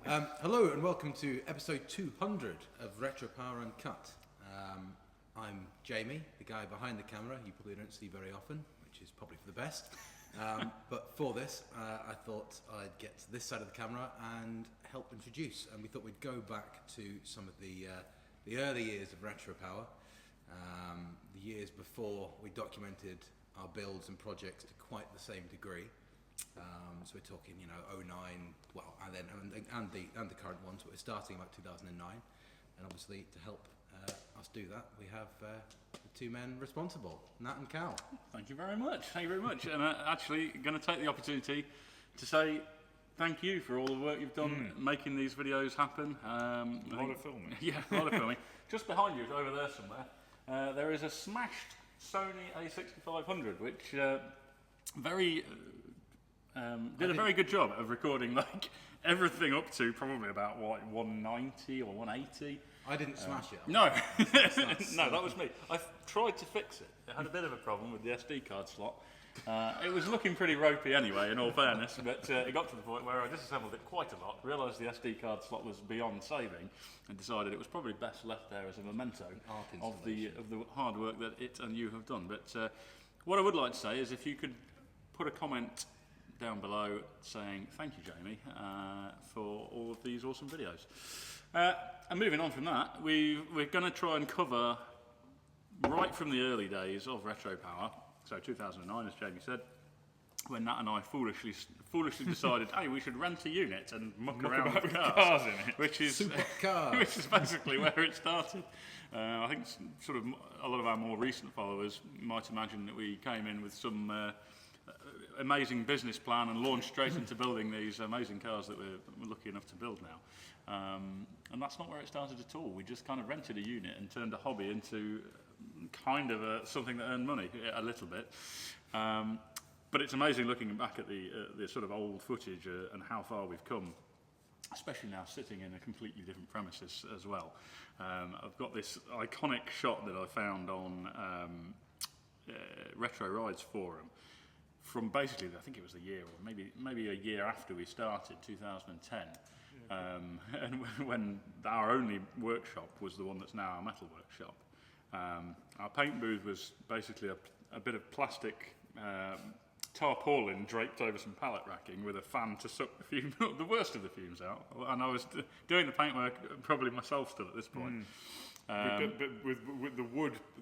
Hello and welcome to episode 200 of Retro Power Uncut. I'm Jamie, the guy behind the camera you probably don't see very often, which is probably for the best. But for this, I thought I'd get to this side of the camera and help introduce. And we thought we'd go back to some of the early years of Retro Power, the years before we documented our builds and projects to quite the same degree. So we're talking, 09, well, and the current ones, but we're starting about 2009. And obviously, to help us do that, we have the two men responsible, Nat and Cal. Thank you very much. Thank you very much. And actually, going to take the opportunity to say thank you for all the work you've done making these videos happen. A lot of filming. Yeah, a lot of filming. Just behind you, over there somewhere, there is a smashed Sony A6500, which did a very good job of recording like everything up to probably about 190 or 180. I didn't smash it. No, no, that was me. I tried to fix it. It had a bit of a problem with the SD card slot. It was looking pretty ropey anyway, in all fairness, but it got to the point where I disassembled it quite a lot, realised the SD card slot was beyond saving, and decided it was probably best left there as a memento of the hard work that it and you have done. But what I would like to say is if you could put a comment down below saying thank you, Jamie, for all of these awesome videos. And moving on from that, we're going to try and cover right from the early days of Retro Power, so 2009, as Jamie said, when Nat and I foolishly decided, hey, we should rent a unit and muck around with cars in it. which is basically where it started. I think sort of a lot of our more recent followers might imagine that we came in with some amazing business plan and launched straight into building these amazing cars that we're lucky enough to build now. And that's not where it started at all. We just kind of rented a unit and turned a hobby into kind of something that earned money, a little bit. But it's amazing looking back at the sort of old footage and how far we've come, especially now sitting in a completely different premises as well. I've got this iconic shot that I found on Retro Rides Forum from basically, I think it was a year or maybe a year after we started, 2010. And when our only workshop was the one that's now our metal workshop. Our paint booth was basically a bit of plastic tarpaulin draped over some pallet racking with a fan to suck the worst of the fumes out. And I was doing the paintwork probably myself still at this point. But with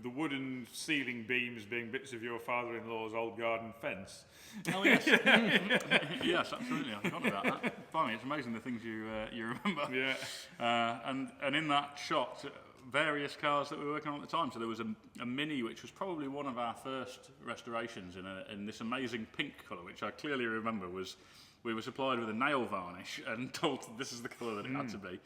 the wooden ceiling beams being bits of your father-in-law's old garden fence. Oh yes, yes, absolutely. I forgot about that. Finally, it's amazing the things you remember. Yeah. And in that shot, various cars that we were working on at the time. So there was a Mini, which was probably one of our first restorations in this amazing pink colour, which I clearly remember we were supplied with a nail varnish and told this is the colour that it had to be.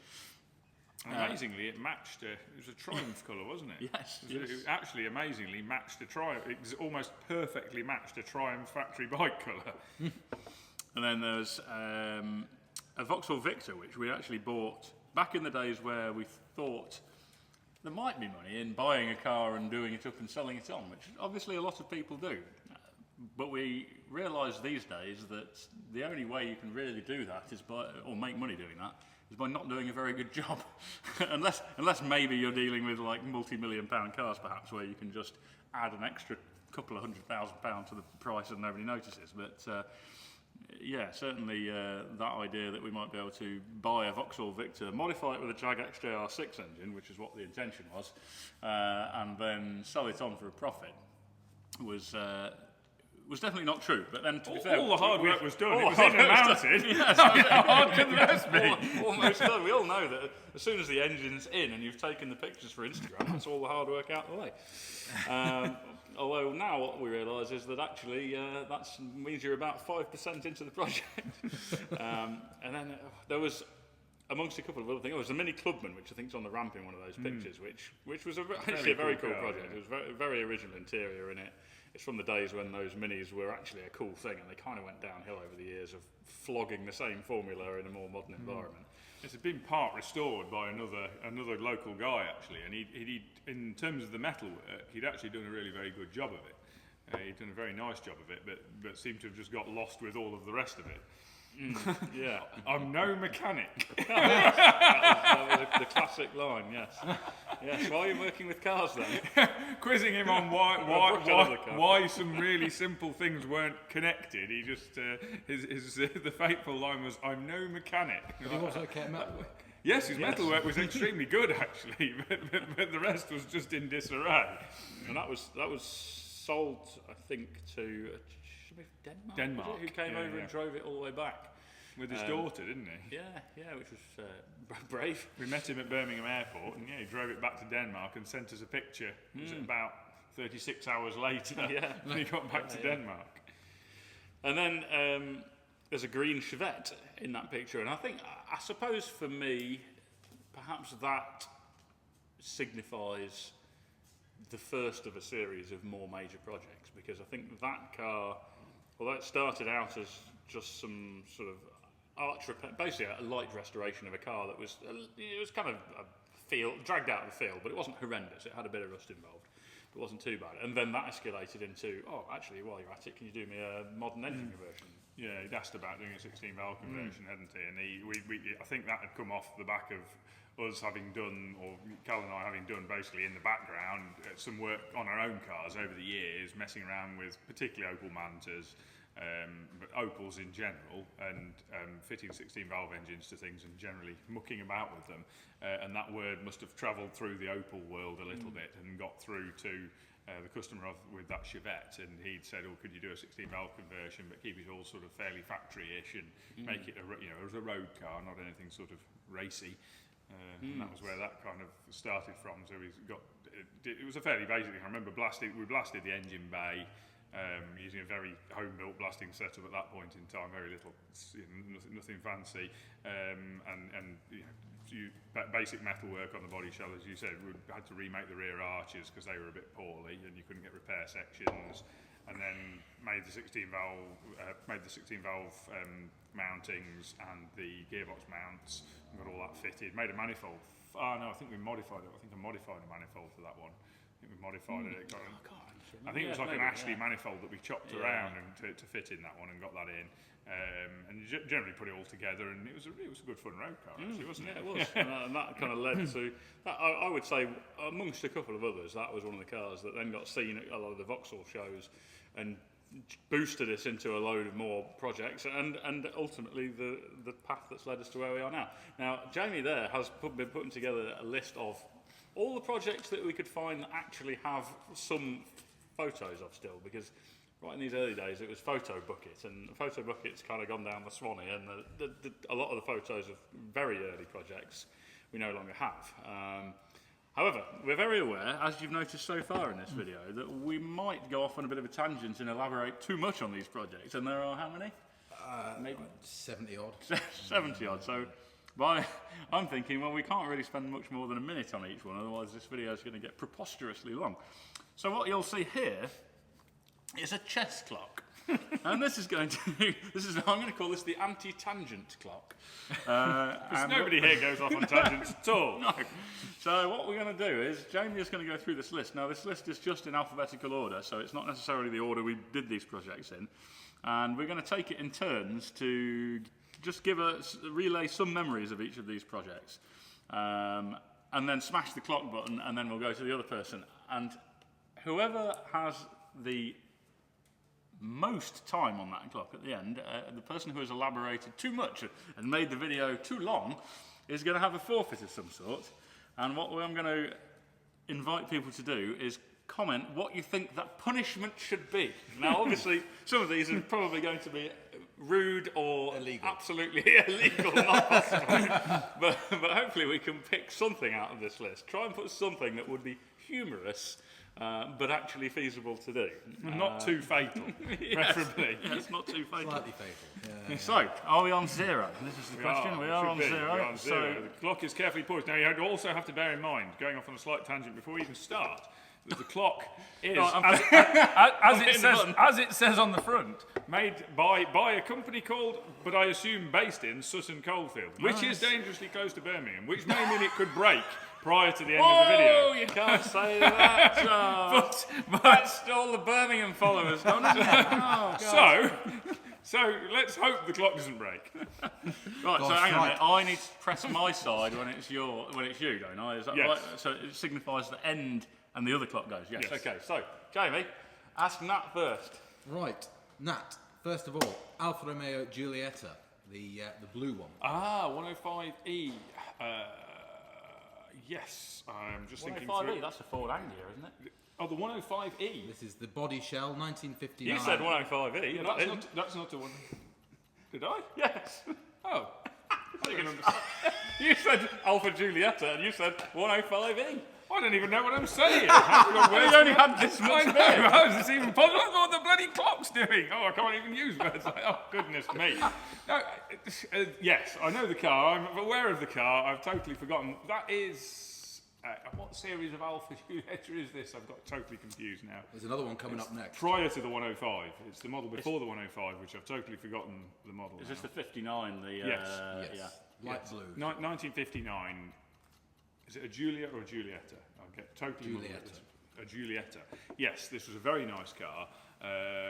Amazingly, it matched. It was a Triumph colour, wasn't it? Yes. It actually amazingly matched a Triumph. It was almost perfectly matched a Triumph factory bike colour. And then there was a Vauxhall Victor, which we actually bought back in the days where we thought there might be money in buying a car and doing it up and selling it on, which obviously a lot of people do. But we realise these days that the only way you can really do that is or make money doing that, is by not doing a very good job. unless maybe you're dealing with like multi-million-pound cars perhaps, where you can just add an extra couple of £100,000 to the price and nobody notices. But yeah, certainly that idea that we might be able to buy a Vauxhall Victor, modify it with a Jag XJR6 engine, which is what the intention was, and then sell it on for a profit was definitely not true. But then, to be fair, all the hard work was done. It was in a mountain. Yes, how hard can the rest be? Almost done. We all know that as soon as the engine's in and you've taken the pictures for Instagram, that's all the hard work out the way. Although now what we realise is that actually that means you're about 5% into the project. And then there was, amongst a couple of other things, there was a Mini Clubman, which I think is on the ramp in one of those pictures, which was actually a very cool project. Yeah. It was very, very original interior in it. It's from the days when those Minis were actually a cool thing, and they kind of went downhill over the years of flogging the same formula in a more modern environment. It's been part restored by another local guy actually, and he in terms of the metal work, he'd actually done a really very good job of it. He'd done a very nice job of it, but seemed to have just got lost with all of the rest of it. Yeah. I'm no mechanic. That was the classic line, yes. Yes, why are you working with cars then? Quizzing him on why some really simple things weren't connected. He just the fateful line was, "I'm no mechanic." But he was okay at metalwork. Yes, his metalwork was extremely good actually, but the rest was just in disarray. And that was sold, I think, to Denmark. Denmark, was it, who came over and drove it all the way back with his daughter, didn't he? Yeah, which was brave. We met him at Birmingham Airport, and he drove it back to Denmark and sent us a picture. It was about 36 hours later when he got back to Denmark. And then there's a green Chevette in that picture, and I suppose for me, perhaps that signifies the first of a series of more major projects, because I think that car, although it started out as just some sort of basically a light restoration of a car that was, it was kind of dragged out of the field, but it wasn't horrendous. It had a bit of rust involved, but it wasn't too bad. And then that escalated into, actually, while you're at it, can you do me a modern engine conversion? Yeah, he'd asked about doing a 16 valve conversion, hadn't he? And I think that had come off the back of us having done, or Cal and I having done basically in the background, some work on our own cars over the years, messing around with particularly Opel Mantas, but Opels in general, and fitting 16 valve engines to things and generally mucking about with them. And that word must have travelled through the Opel world a little bit and got through to the customer with that Chevette, and he'd said, could you do a 16 valve conversion but keep it all sort of fairly factory-ish and make it as a road car, not anything sort of racy. And that was where that kind of started from. So it was a fairly basic thing. I remember we blasted the engine bay using a very home-built blasting setup at that point in time, very little, nothing fancy, basic metal work on the body shell, as you said. We had to remake the rear arches because they were a bit poorly and you couldn't get repair sections, and then made the 16 valve mountings and the gearbox mounts, and got all that fitted. Made a manifold. I think we modified it. I think I modified a manifold for that one. I think we modified it. I think it was like an Ashley manifold that we chopped around and to fit in that one, and got that in. And you generally put it all together, and it was a good fun road car, actually, wasn't it? Yeah, it was. And that kind of led to, I would say, amongst a couple of others, that was one of the cars that then got seen at a lot of the Vauxhall shows and boosted us into a load of more projects, and ultimately the path that's led us to where we are now. Now, Jamie there has been putting together a list of all the projects that we could find that actually have some photos of still, because right in these early days it was Photo Bucket, and Photo Bucket's kind of gone down the Swanee, and a lot of the photos of very early projects we no longer have. However, we're very aware, as you've noticed so far in this video, that we might go off on a bit of a tangent and elaborate too much on these projects, and there are how many? Maybe 70 odd. 70 odd, so I'm thinking, well, we can't really spend much more than a minute on each one, otherwise this video is going to get preposterously long. So what you'll see here is a chess clock. And this is I'm going to call this the AntiTangent Clock. Because nobody here goes off on tangents at all. No. So what we're going to do is, Jamie is going to go through this list. Now, this list is just in alphabetical order, so it's not necessarily the order we did these projects in. And we're going to take it in turns to just relay some memories of each of these projects. And then smash the clock button, and then we'll go to the other person. And whoever has the most time on that clock at the end, the person who has elaborated too much and made the video too long, is going to have a forfeit of some sort. And what I'm going to invite people to do is comment what you think that punishment should be. Now, obviously, some of these are probably going to be rude or illegal. Absolutely illegal, not possible. but hopefully we can pick something out of this list. Try and put something that would be humorous, but actually feasible to do. Not too fatal, preferably. Yes, not too fatal. Slightly fatal. Yeah. So, are we on zero? This is the question. We are on zero. We're on zero. The clock is carefully poised. Now, you also have to bear in mind, going off on a slight tangent before we even start, that the clock is, as it says on the front, made by a company called, but I assume based in Sutton Coldfield, which is dangerously close to Birmingham, which may mean it could break prior to the end of the video. Oh, you can't say that, Charles. But that's all the Birmingham followers, don't it? Oh, So So let's hope the clock doesn't break. Right, so Gosh, hang on a right. minute. I need to press my side when it's you, don't I? Is that Yes. right? So it signifies the end and the other clock goes. Yes. Yes. Okay. So Jamie, ask Nat first. Right, Nat. First of all, Alfa Romeo Giulietta, the blue one. 105E. Yes, I'm just thinking 105E. through. That's a Ford Anglia, isn't it? Oh, the 105E. This is the body shell, 1959. You said 105E. Yeah, not him. that's not the one. Did I? Yes. Oh. I can understand. You said Alpha Giulietta, and you said 105E. I don't even know what I'm saying. I You only had this I much know. there. How is this even possible? Look what the bloody clock's doing. Oh, I can't even use words like, oh, goodness me. No, yes, I know the car. I'm aware of the car. I've totally forgotten. That is... what series of Alpha Giulietta is this? I've got totally confused now. There's another one coming up next. Prior to the 105. It's the model before the 105, which I've totally forgotten the model Is now. this the 59? The Yes. Yes. Yeah. Light blue. 1959. Is it a Julia or a Giulietta? I'll get totally Giulietta. A Giulietta. Yes, this was a very nice car,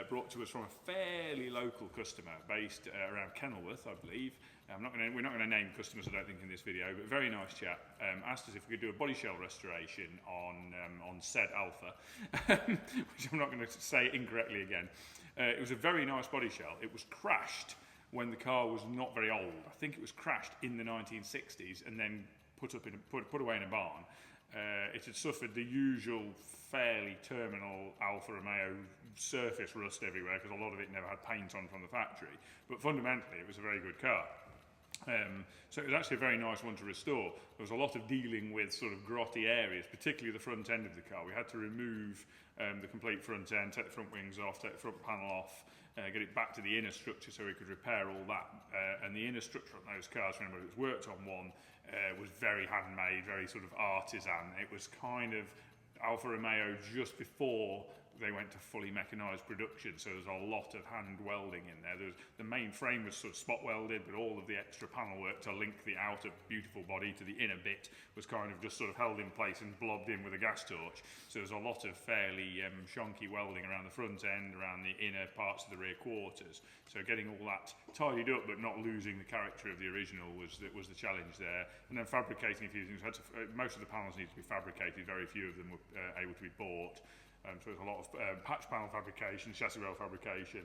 brought to us from a fairly local customer based around Kenilworth, I believe. We're not going to name customers, I don't think, in this video, but very nice chap. Asked us if we could do a body shell restoration on said Alpha, which I'm not going to say incorrectly again. It was a very nice body shell. It was crashed when the car was not very old. I think it was crashed in the 1960s and then put away in a barn. It had suffered the usual fairly terminal Alfa Romeo surface rust everywhere because a lot of it never had paint on from the factory. But fundamentally, it was a very good car. So it was actually a very nice one to restore. There was a lot of dealing with sort of grotty areas, particularly the front end of the car. We had to remove the complete front end, take the front wings off, take the front panel off, get it back to the inner structure so we could repair all that. And the inner structure on those cars, for anybody that's worked on one, was very handmade, very sort of artisan. It was kind of Alfa Romeo just before they went to fully mechanised production, so there's a lot of hand welding in there. The main frame was sort of spot welded, but all of the extra panel work to link the outer beautiful body to the inner bit was kind of just sort of held in place and blobbed in with a gas torch. So there's a lot of fairly shonky welding around the front end, around the inner parts of the rear quarters. So getting all that tidied up but not losing the character of the original was the challenge there. And then fabricating a few things. Most of the panels need to be fabricated, very few of them were able to be bought. So there's a lot of patch panel fabrication, chassis rail fabrication.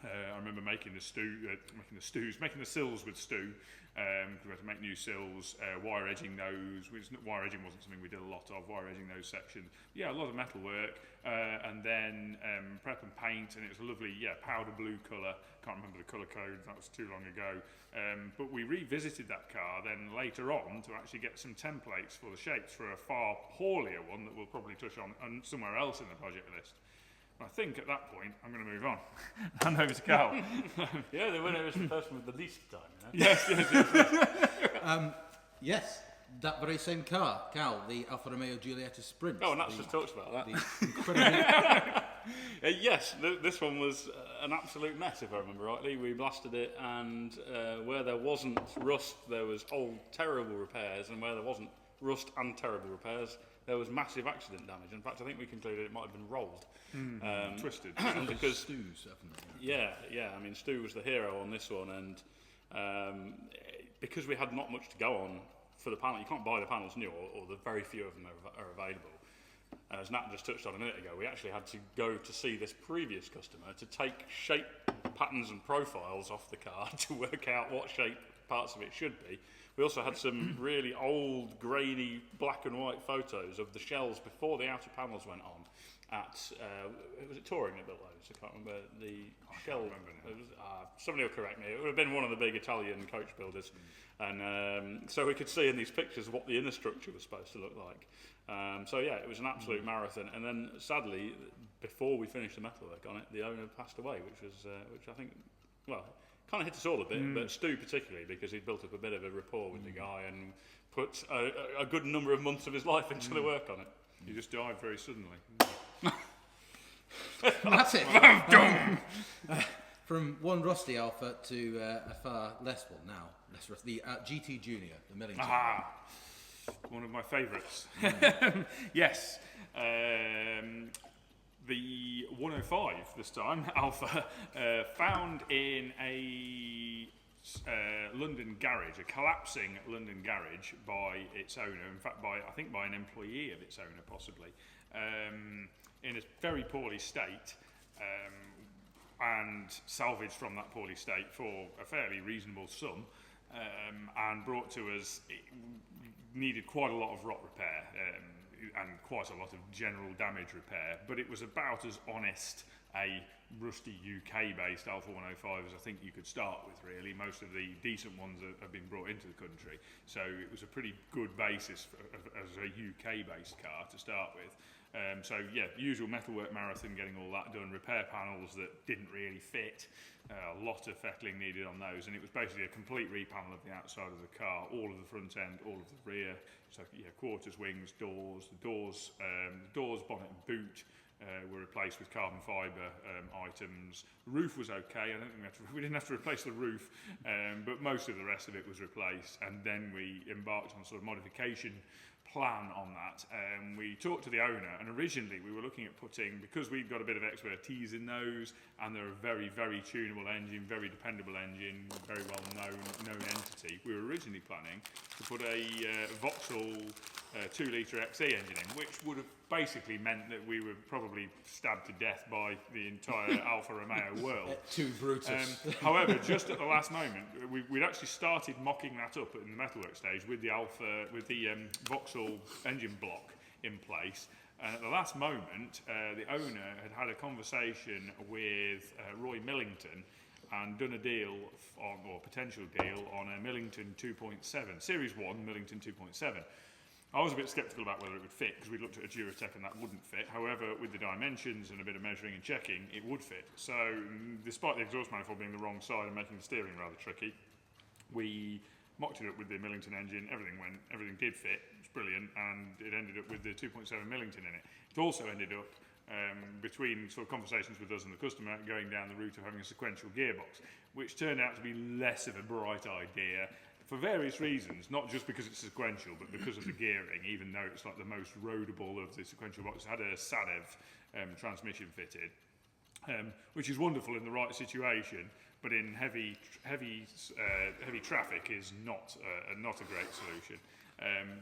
I remember making the sills with Stu. We had to make new sills, wire edging those. Wire edging wasn't something we did a lot of. Wire edging those sections. Yeah, a lot of metal work, and then prep and paint. And it was a lovely, powder blue colour. Can't remember the colour code. That was too long ago. But we revisited that car then later on to actually get some templates for the shapes for a far poorlier one that we'll probably touch on somewhere else in the project list. I think at that point I'm going to move on. Hand over to Cal. Yeah, the winner is the person with the least time. Yes. Yes, that very same car, Cal, the Alfa Romeo Giulietta Sprint. Oh, and that's just talked about that. The incredibly Yes, this one was an absolute mess, if I remember rightly. We blasted it, and where there wasn't rust, there was old, terrible repairs, and where there wasn't rust and terrible repairs, there was massive accident damage. In fact, I think we concluded it might have been rolled. Twisted. because Stu's, haven't they? Yeah. I mean, Stu was the hero on this one, and because we had not much to go on for the panel, you can't buy the panels new, or the very few of them are available. As Nat just touched on a minute ago, we actually had to go to see this previous customer to take shape patterns and profiles off the car to work out what shape parts of it should be. We also had some really old, grainy, black and white photos of the shells before the outer panels went on at, was it Touring that built those? I can't remember the shell. Somebody will correct me. It would have been one of the big Italian coach builders. And so we could see in these pictures what the inner structure was supposed to look like. So yeah, it was an absolute marathon. And then sadly, before we finished the metalwork on it, the owner passed away, which I think, well, kind of hit us all a bit, but Stu particularly, because he'd built up a bit of a rapport with the guy and put a good number of months of his life into the work on it. He just died very suddenly. That's it. From one rusty Alpha to a far less one now, less rusty. The GT Junior, the Millington. One of my favourites. Yes. the 105 this time, Alpha, found in a London garage, a collapsing London garage by its owner, in fact I think by an employee of its owner possibly, in a very poorly state, and salvaged from that poorly state for a fairly reasonable sum, and brought to us. It needed quite a lot of rot repair, and quite a lot of general damage repair, but it was about as honest a rusty UK-based Alpha 105 as I think you could start with, really. Most of the decent ones have been brought into the country, so it was a pretty good basis as a UK-based car to start with. So yeah, usual metalwork marathon, getting all that done, repair panels that didn't really fit, a lot of fettling needed on those, and it was basically a complete repanel of the outside of the car, all of the front end, all of the rear, so yeah, quarters, wings, doors, doors, bonnet and boot were replaced with carbon fibre items. The roof was okay, I don't think we didn't have to replace the roof, but most of the rest of it was replaced, and then we embarked on a sort of modification plan on that. We talked to the owner, and originally we were looking at putting, because we've got a bit of expertise in those, and they're a very, very tunable engine, very dependable engine, very well known entity, we were originally planning to put a Vauxhall 2 litre XE engine in, which would have basically meant that we were probably stabbed to death by the entire Alfa Romeo world. Too Brutus. However, just at the last moment, we'd actually started mocking that up in the metalwork stage with the Vauxhall engine block in place. And at the last moment, the owner had a conversation with Roy Millington and done a deal, or potential deal, on a Millington 2.7, Series 1 Millington 2.7. I was a bit sceptical about whether it would fit, because we looked at a Duratec and that wouldn't fit. However, with the dimensions and a bit of measuring and checking, it would fit. So, despite the exhaust manifold being the wrong side and making the steering rather tricky, we mocked it up with the Millington engine. Everything did fit. It was brilliant, and it ended up with the 2.7 Millington in it. It also ended up, between sort of conversations with us and the customer, going down the route of having a sequential gearbox, which turned out to be less of a bright idea. For various reasons, not just because it's sequential, but because of the gearing, even though it's like the most roadable of the sequential boxes. It had a SADEV transmission fitted, which is wonderful in the right situation, but in heavy traffic is not a great solution.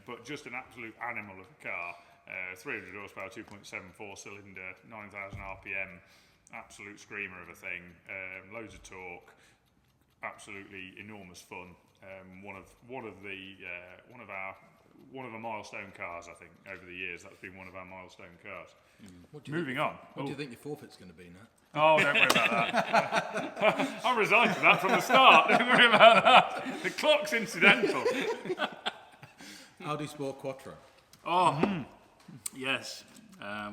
But just an absolute animal of a car, 300 horsepower, 2.74 cylinder, 9,000 RPM, absolute screamer of a thing, loads of torque, absolutely enormous fun. One of our milestone cars, I think, over the years. That's been one of our milestone cars. Moving on. What do you think your forfeit's going to be now? Oh, don't worry about that. I resigned to that from the start. Don't worry about that. The clock's incidental. Audi Sport Quattro. Oh, yes.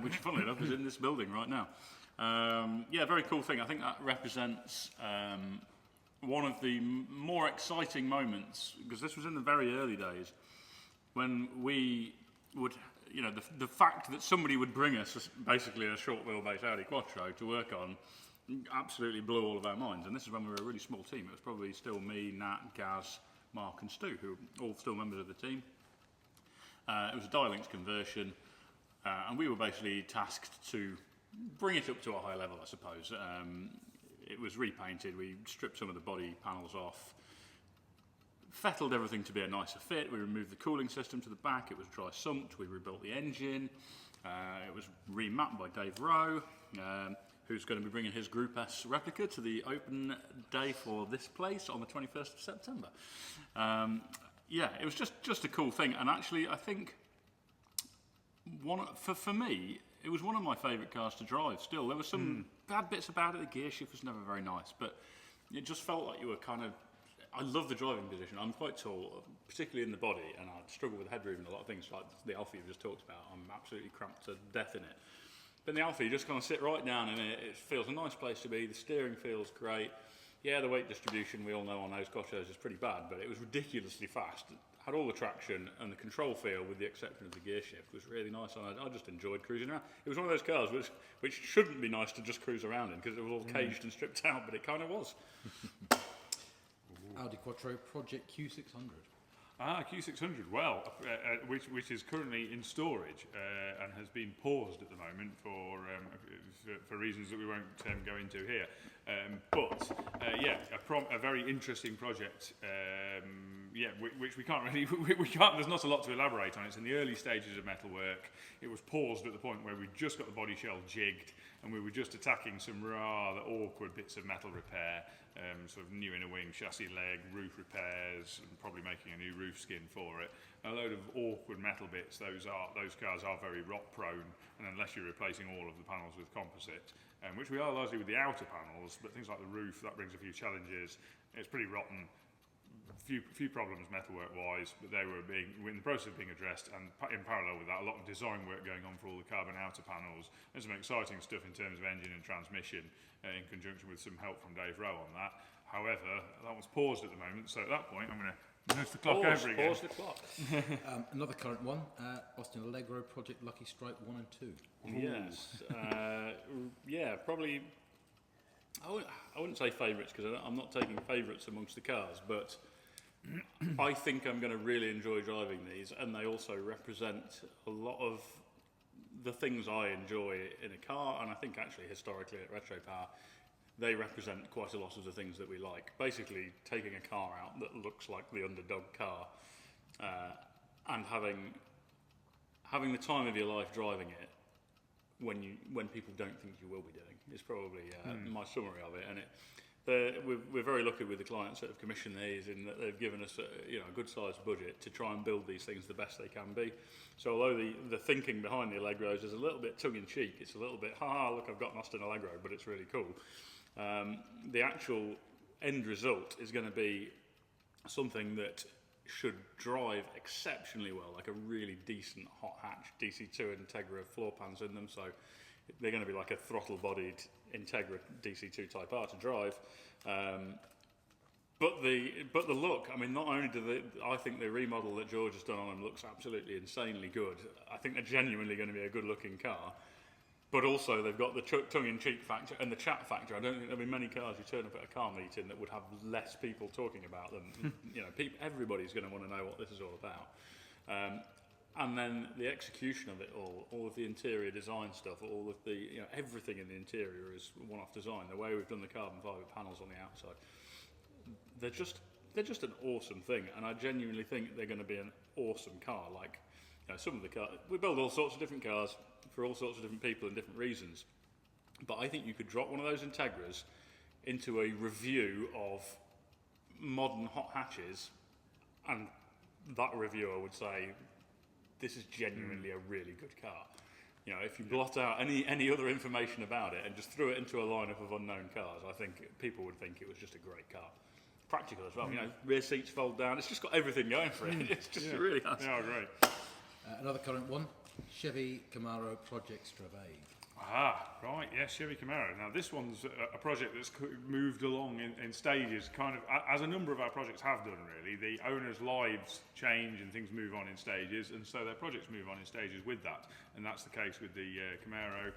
Which, funnily enough, is in this building right now. Yeah, very cool thing. I think that represents one of the more exciting moments, because this was in the very early days, when we would, you know, the fact that somebody would bring us basically a short wheelbase Audi Quattro to work on absolutely blew all of our minds. And this is when we were a really small team. It was probably still me, Nat, Gaz, Mark and Stu, who were all still members of the team. It was a Dialinks conversion, and we were basically tasked to bring it up to a high level, I suppose. It was repainted, we stripped some of the body panels off, fettled everything to be a nicer fit, we removed the cooling system to the back, it was dry sumped, we rebuilt the engine, it was remapped by Dave Rowe, who's going to be bringing his Group S replica to the open day for this place on the 21st of September. Yeah, it was just a cool thing, and actually I think for me, it was one of my favourite cars to drive still. There were some bad bits about it. The gear shift was never very nice, but it just felt like you were kind of... I love the driving position. I'm quite tall, particularly in the body, and I struggle with headroom and a lot of things like the Alfa you've just talked about. I'm absolutely cramped to death in it. But in the Alfa, you just kind of sit right down in it. It feels a nice place to be. The steering feels great. Yeah, the weight distribution, we all know on those Quattros is pretty bad, but it was ridiculously fast. Had all the traction, and the control feel, with the exception of the gear shift, was really nice, and I just enjoyed cruising around. It was one of those cars which shouldn't be nice to just cruise around in, because it was all caged and stripped out, but it kind of was. Audi Quattro Project Q600. Q600, well, which is currently in storage and has been paused at the moment for reasons that we won't go into here. A very interesting project. Which we can't really, there's not a lot to elaborate on. It's in the early stages of metalwork. It was paused at the point where we just got the body shell jigged and we were just attacking some rather awkward bits of metal repair, sort of new inner wing, chassis leg, roof repairs, and probably making a new roof skin for it. A load of awkward metal bits. Those cars are very rot prone, and unless you're replacing all of the panels with composite, which we are largely with the outer panels, but things like the roof, that brings a few challenges. It's pretty rotten. Few problems metalwork wise, but they were in the process of being addressed, and in parallel with that, a lot of design work going on for all the carbon outer panels, and some exciting stuff in terms of engine and transmission, in conjunction with some help from Dave Rowe on that. However, that was paused at the moment, so at that point I'm going to nudge the clock over again. Pause the clock. Another current one, Austin Algro Project Lucky Strike 1 and 2. Yes. Probably. I wouldn't say favourites because I'm not taking favourites amongst the cars, but I think I'm going to really enjoy driving these, and they also represent a lot of the things I enjoy in a car, and I think actually historically at Retro Power they represent quite a lot of the things that we like. Basically taking a car out that looks like the underdog car, and having the time of your life driving it when people don't think you will be doing is probably my summary of it. And we're very lucky with the clients that have commissioned these, in that they've given us a good sized budget to try and build these things the best they can be. So although the thinking behind the Allegros is a little bit tongue in cheek, it's a little bit look, I've got an Austin Allegro, but it's really cool. The actual end result is going to be something that should drive exceptionally well, like a really decent hot hatch DC2 Integra floor pans in them, so they're going to be like a throttle-bodied Integra DC2 Type R to drive. But the look, I mean, not only I think the remodel that George has done on them looks absolutely insanely good. I think they're genuinely going to be a good-looking car. But also they've got the tongue-in-cheek factor and the chat factor. I don't think there'll be many cars you turn up at a car meeting that would have less people talking about them. Everybody's going to want to know what this is all about. And then the execution of it all of the interior design stuff, all of the everything in the interior is one-off design. The way we've done the carbon fibre panels on the outside, they're just an awesome thing, and I genuinely think they're going to be an awesome car. Like some of the cars, we build all sorts of different cars for all sorts of different people and different reasons, but I think you could drop one of those Integras into a review of modern hot hatches, and that reviewer would say this is genuinely a really good car. If you blot out any other information about it and just threw it into a lineup of unknown cars, I think people would think it was just a great car. Practical as well. Rear seats fold down. It's just got everything going for it. It's just really nice. Yeah, great. Another current one, Chevy Camaro Project Stravage. Right, yes, Chevy Camaro. Now this one's a project that's moved along in stages, kind of, as a number of our projects have done really. The owners' lives change and things move on in stages, and so their projects move on in stages with that. And that's the case with the Camaro.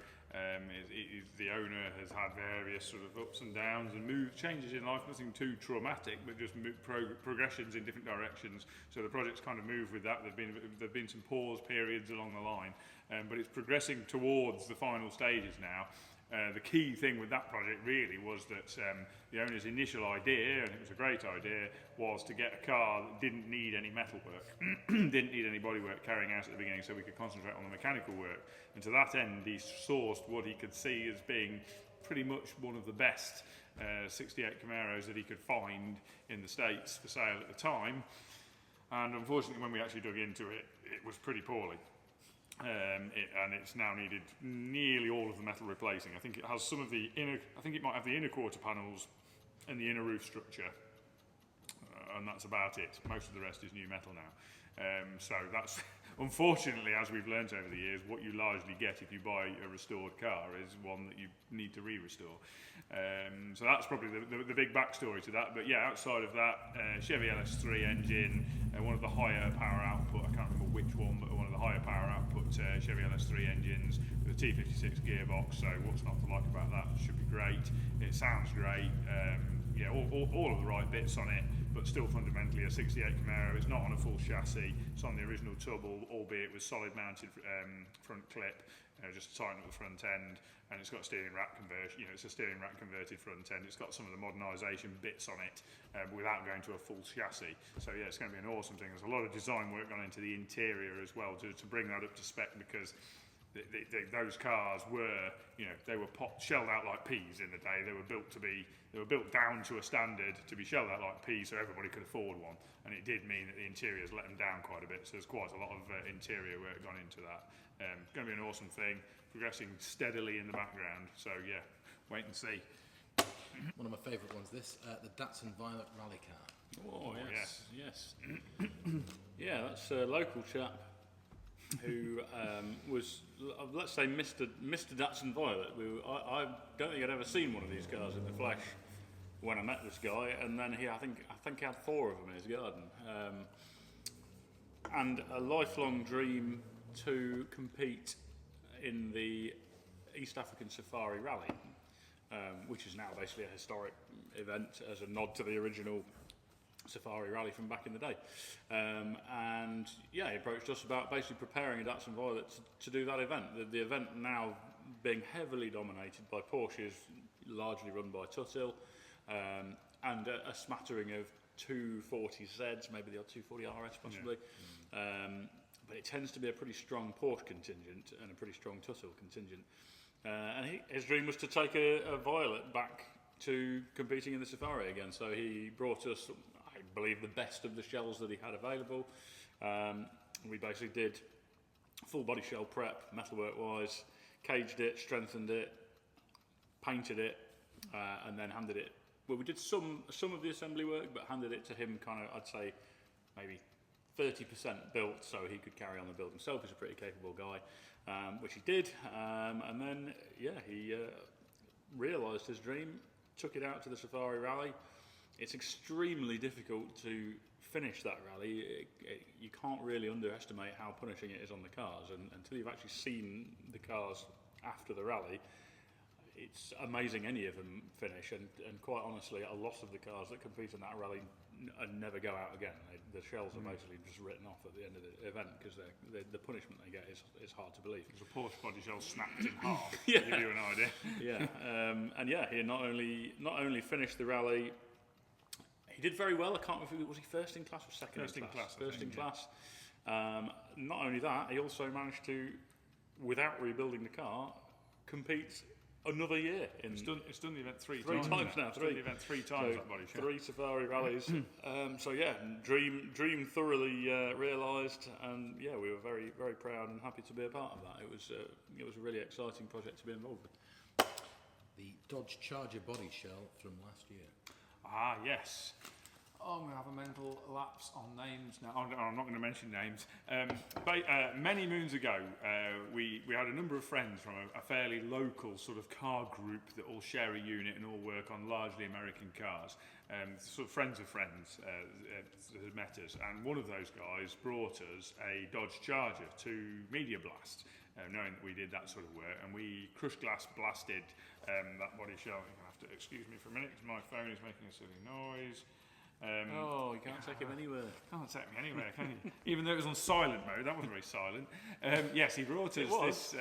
The owner has had various sort of ups and downs and changes in life, nothing too traumatic, but just progressions in different directions. So the project's kind of moved with that. There've been some pause periods along the line, but it's progressing towards the final stages now. The key thing with that project really was that the owner's initial idea, and it was a great idea, was to get a car that didn't need any metal work, didn't need any bodywork carrying out at the beginning, so we could concentrate on the mechanical work. And to that end, he sourced what he could see as being pretty much one of the best 68 Camaros that he could find in the States for sale at the time. And unfortunately, when we actually dug into it, it was pretty poorly. And it's now needed nearly all of the metal replacing. I think it has some of the inner, I think it might have the inner quarter panels and the inner roof structure, and that's about it. Most of the rest is new metal now. So that's, unfortunately, as we've learnt over the years, what you largely get if you buy a restored car is one that you need to re-restore. So that's probably the big backstory to that. But yeah, outside of that, Chevy LS3 engine, one of the higher power output, I can't remember which one, but one of the higher power output Chevy LS3 engines with a T56 gearbox. So what's not to like about that? Should be great. It sounds great. Yeah, all of the right bits on it, but but still fundamentally a 68 Camaro. It's not on a full chassis. It's on the original tub, albeit with solid mounted front clip, just to tighten up the front end. And it's got a steering rack conversion. It's a steering rack converted front end. It's got some of the modernisation bits on it, without going to a full chassis. So yeah, it's going to be an awesome thing. There's a lot of design work gone into the interior as well to bring that up to spec, because those cars were, they were shelled out like peas in the day. They were built down to a standard to be shelled out like peas, so everybody could afford one. And it did mean that the interiors let them down quite a bit. So there's quite a lot of interior work gone into that. Going to be an awesome thing, progressing steadily in the background. So yeah, wait and see. One of my favourite ones, the Datsun Violet rally car. Oh, yes. Yeah, that's a local chap who was, let's say, Mr. Datsun Violet. I don't think I'd ever seen one of these cars in the flesh when I met this guy, and then I think he had 4 of them in his garden, and a lifelong dream to compete in the East African Safari Rally, which is now basically a historic event as a nod to the original Safari Rally from back in the day. And yeah, he approached us about basically preparing a Datsun Violet to do that event. The event now being heavily dominated by Porsches, largely run by Tuthill, and a smattering of 240Zs, maybe the odd 240 RS possibly. Yeah. But it tends to be a pretty strong Porsche contingent and a pretty strong Tuthill contingent. And his dream was to take a Violet back to competing in the Safari again. So he brought us, I believe, the best of the shells that he had available. We basically did full body shell prep, metalwork wise, caged it, strengthened it, painted it, and then handed it. Well, we did some of the assembly work, but handed it to him kind of, I'd say, maybe 30% built, so he could carry on the build himself. He's a pretty capable guy, which he did. And then, yeah, he realised his dream, took it out to the Safari Rally. It's extremely difficult to finish that rally. You can't really underestimate how punishing it is on the cars, and until you've actually seen the cars after the rally, it's amazing any of them finish, and quite honestly, a lot of the cars that compete in that rally never go out again. The shells are basically just written off at the end of the event, because the punishment they get is hard to believe. There's a Porsche body shell snapped in half, yeah. to give you an idea. Yeah, and yeah, he not only finished the rally, he did very well. I can't remember, was he first in class or second in class? First in class. Not only that, he also managed to, without rebuilding the car, compete another year. It's done the event three times now. It's done the event 3 times, that body shell. 3 Safari rallies. So yeah, dream thoroughly realised, and yeah, we were very, very proud and happy to be a part of that. It was a really exciting project to be involved with. The Dodge Charger body shell from last year. Ah, yes. Oh, I'm going to have a mental lapse on names now. I'm not going to mention names. Many moons ago, we had a number of friends from a fairly local sort of car group that all share a unit and all work on largely American cars. Sort of friends of friends that had met us. And one of those guys brought us a Dodge Charger to Media Blast, knowing that we did that sort of work. And we crushed glass blasted that body shell. You're going to have to excuse me for a minute because my phone is making a silly noise. You can't take him anywhere. Can't take me anywhere, can you? Even though it was on silent mode, that wasn't very silent. Yes, he brought us this.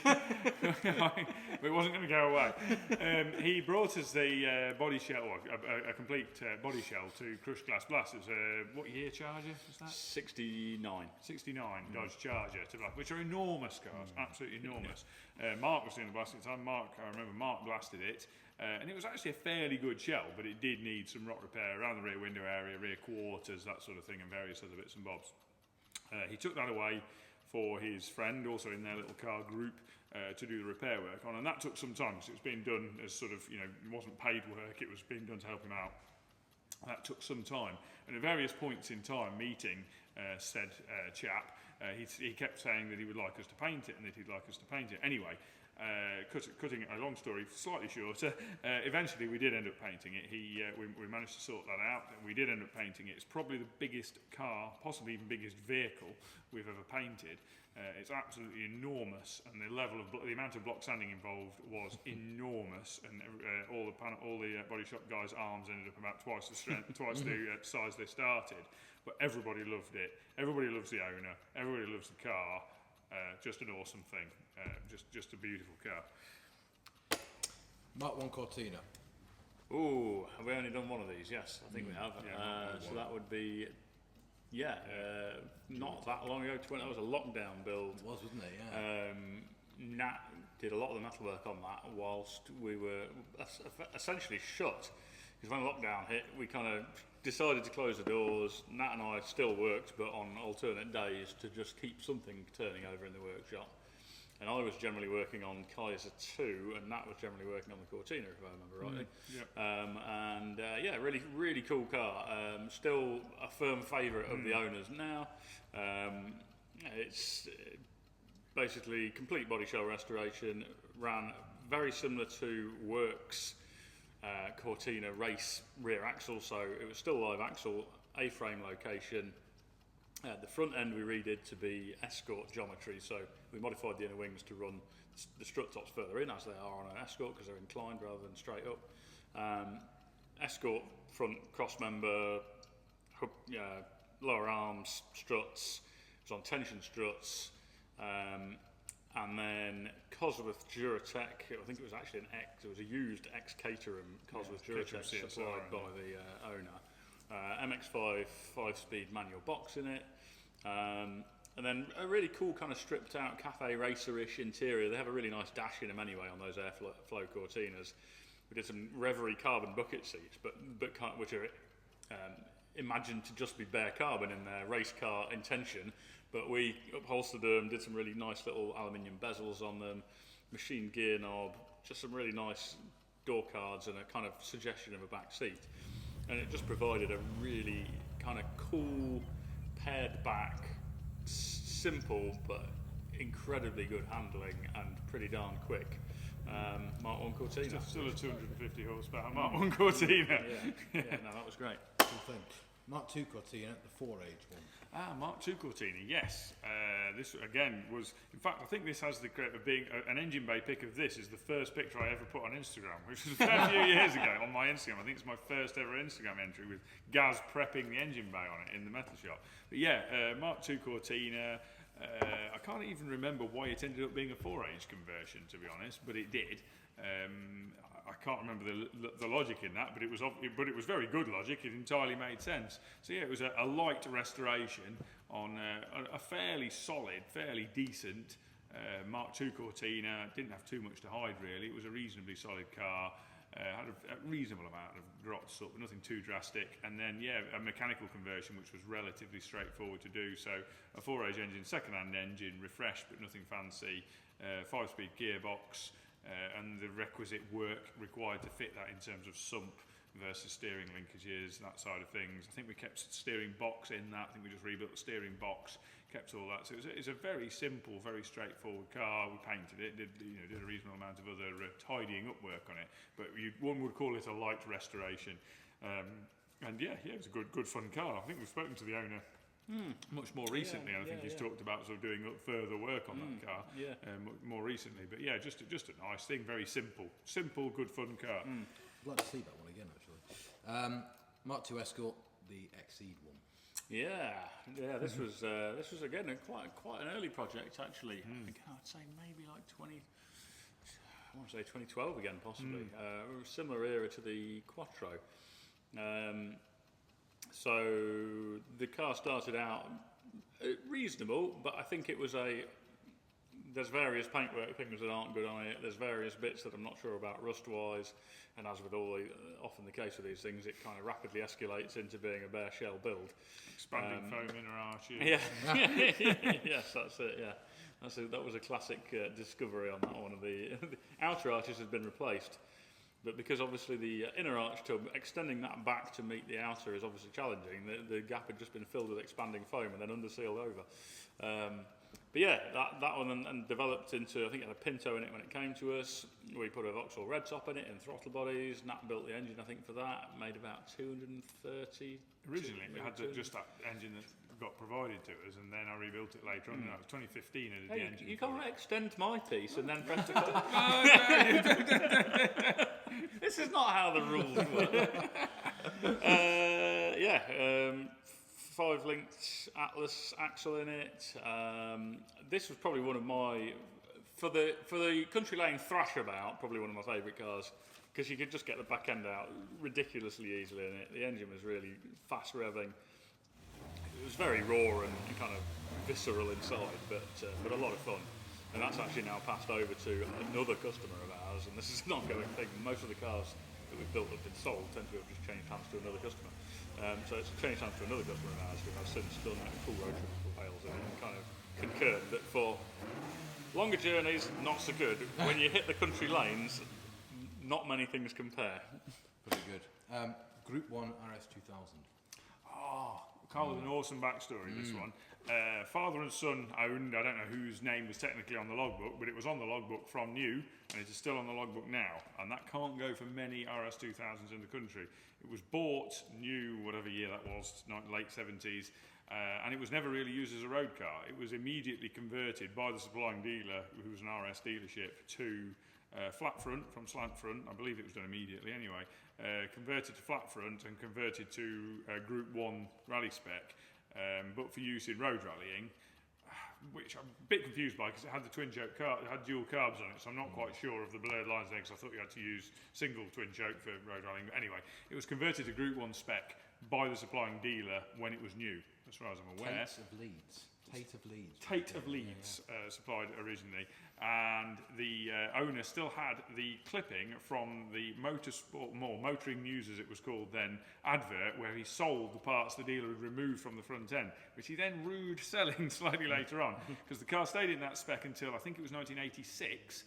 But it wasn't going to go away. He brought us the body shell, a complete body shell to Crushed Glass Blast. It was what year Charger was that? 69. 69 Dodge Charger to blast, which are enormous cars, absolutely enormous. Mark was doing the blasting at the time. I remember Mark blasted it. And it was actually a fairly good shell, but it did need some rot repair around the rear window area, rear quarters, that sort of thing, and various other bits and bobs. He took that away for his friend, also in their little car group, to do the repair work on, and that took some time, because it was being done as sort of, it wasn't paid work, it was being done to help him out. That took some time, and at various points in time, meeting said chap, he kept saying that he would like us to paint it, and that he'd like us to paint it. Anyway, cutting a long story slightly shorter, eventually we did end up painting it. We managed to sort that out, and we did end up painting it. It's probably the biggest car, possibly even biggest vehicle we've ever painted. It's absolutely enormous, and the level of the amount of block sanding involved was enormous, and all the body shop guys' arms ended up about twice the strength, twice the size they started. But everybody loved it. Everybody loves the owner. Everybody loves the car. Just an awesome thing. Just a beautiful car. Mark 1 Cortina. Ooh, have we only done one of these? Yes, I think we have. So that would be. Yeah, not that long ago. That was a lockdown build. It was, wasn't it? Yeah. Nat did a lot of the metalwork on that whilst we were essentially shut. Because when lockdown hit, we kind of decided to close the doors. Nat and I still worked, but on alternate days to just keep something turning over in the workshop. And I was generally working on Kaiser 2, and Nat was generally working on the Cortina, if I remember rightly. Yep. Really, really cool car. Still a firm favourite of the owners now. It's basically complete body shell restoration. Ran very similar to Works Cortina race rear axle, so it was still live axle, A-frame location. The front end we redid to be Escort geometry, so we modified the inner wings to run the strut tops further in as they are on an Escort because they're inclined rather than straight up. Escort front cross member, lower arms, struts, it was on tension struts, and then Cosworth Duratec, I think it was actually it was a used ex-Caterham Cosworth Duratec supplied by the owner. MX-5 5-speed manual box in it, and then a really cool kind of stripped out cafe racer-ish interior. They have a really nice dash in them anyway on those airflow Cortinas. We did some Reverie carbon bucket seats, which are imagined to just be bare carbon in their race car intention, but we upholstered them, did some really nice little aluminium bezels on them, machined gear knob, just some really nice door cards and a kind of suggestion of a back seat. And it just provided a really kind of cool, pared back, simple but incredibly good handling and pretty darn quick Mark 1 Cortina. Still a 250 horsepower Mark 1 Cortina. No, that was great. Cool thing. Mark 2 Cortina, the 4-age one. Mark II Cortina, yes. This again was, in fact, I think this has the credit of being an engine bay pic of this is the first picture I ever put on Instagram, which was a fair few years ago on my Instagram. I think it's my first ever Instagram entry with Gaz prepping the engine bay on it in the metal shop. But yeah, Mark II Cortina. I can't even remember why it ended up being a 4-age conversion, to be honest, but it did. I can't remember the logic in that, but it was very good logic. It entirely made sense. So yeah, it was a light restoration on a fairly solid, fairly decent Mark II Cortina. Didn't have too much to hide really. It was a reasonably solid car. Had a reasonable amount of grots up, but nothing too drastic. And then yeah, a mechanical conversion which was relatively straightforward to do. So a 4-age engine, second-hand engine, refreshed but nothing fancy. 5-speed gearbox. And the requisite work required to fit that in terms of sump versus steering linkages, that side of things. I think we kept steering box in that. I think we just rebuilt the steering box, kept all that. So it's a very simple, very straightforward car. We painted it, did a reasonable amount of other tidying up work on it. But one would call it a light restoration. And yeah, it was a good fun car. I think we've spoken to the owner much more recently, and I think he's talked about sort of doing further work on that car more recently. But yeah, just a nice thing, very simple, good fun car. I'd like to see that one again, actually. Mark II Escort, the Exceed one. Yeah. This was again quite an early project actually. I'd say maybe like 2012 again, possibly. A similar era to the Quattro. So the car started out reasonable, but I think it was there's various paintwork things that aren't good on it. There's various bits that I'm not sure about rust-wise, and as with often the case with these things, it kind of rapidly escalates into being a bare shell build. Expanding foam inner arches. Yeah, yes, that's it. Yeah, that was a classic discovery on that one. The outer arches had been replaced. But because obviously the inner arch tub, extending that back to meet the outer is obviously challenging. The gap had just been filled with expanding foam and then undersealed over. But yeah, that one and developed into, I think it had a Pinto in it when it came to us. We put a Vauxhall red top in it and throttle bodies. Nat built the engine, I think, for that. Made about 230. Originally, it had just that engine got provided to us, and then I rebuilt it later on. That was 2015. I did the engine. You can't extend my piece and then press the button. This is not how the rules work. 5-linked Atlas axle in it. This was probably one of my, for the country lane thrash about, probably one of my favourite cars, because you could just get the back end out ridiculously easily in it. The engine was really fast revving. It was very raw and kind of visceral inside, but a lot of fun. And that's actually now passed over to another customer of ours, and this is an ongoing thing. Most of the cars that we've built up and sold tend to have just changed hands to another customer. So it's changed hands to another customer of ours who has since done a full road trip to Wales and kind of concurred that for longer journeys, not so good. When you hit the country lanes, not many things compare. Pretty good. Group 1 RS 2000. Oh, Carl has an awesome backstory, this one. Father and son owned, I don't know whose name was technically on the logbook, but it was on the logbook from new, and it is still on the logbook now. And that can't go for many RS 2000s in the country. It was bought new, whatever year that was, late 70s, and it was never really used as a road car. It was immediately converted by the supplying dealer, who was an RS dealership, to flat front from slant front. I believe it was done immediately anyway. Converted to flat front and converted to Group 1 rally spec, but for use in road rallying, which I'm a bit confused by because it had the twin choke car, it had dual carbs on it, so I'm not quite sure of the blurred lines there, because I thought you had to use single twin choke for road rallying. But anyway, it was converted to Group 1 spec by the supplying dealer when it was new, as far as I'm aware. Tate of Leeds supplied originally, and the owner still had the clipping from the Motoring News, as it was called then, advert, where he sold the parts the dealer had removed from the front end, which he then rued selling slightly later on, because the car stayed in that spec until I think it was 1986,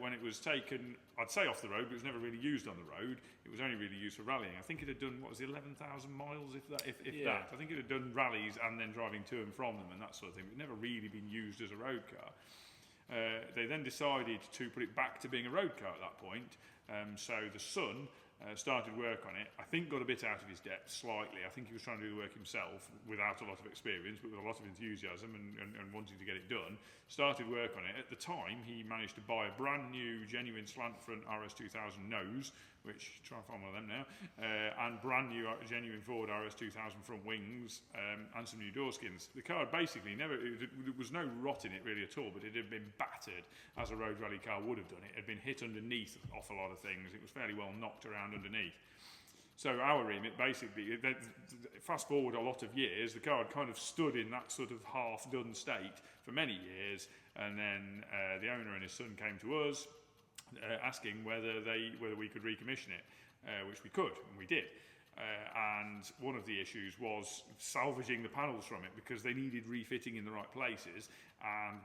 when it was taken, I'd say off the road, but it was never really used on the road. It was only really used for rallying. I think it had done, 11,000 miles, if that. I think it had done rallies and then driving to and from them and that sort of thing. But it never really been used as a road car. They then decided to put it back to being a road car at that point. So the son started work on it. I think got a bit out of his depth slightly. I think he was trying to do the work himself without a lot of experience, but with a lot of enthusiasm and wanting to get it done. Started work on it. At the time, he managed to buy a brand new, genuine slant front RS 2000 nose, which, try and find one of them now, and brand new, genuine Ford RS 2000 front wings, and some new door skins. The car basically there was no rot in it really at all, but it had been battered as a road rally car would have done. It had been hit underneath off a lot of things. It was fairly well knocked around underneath. So our remit basically, fast forward a lot of years, the car had kind of stood in that sort of half-done state for many years, and then the owner and his son came to us asking whether we could recommission it, which we could, and we did. And one of the issues was salvaging the panels from it, because they needed refitting in the right places, and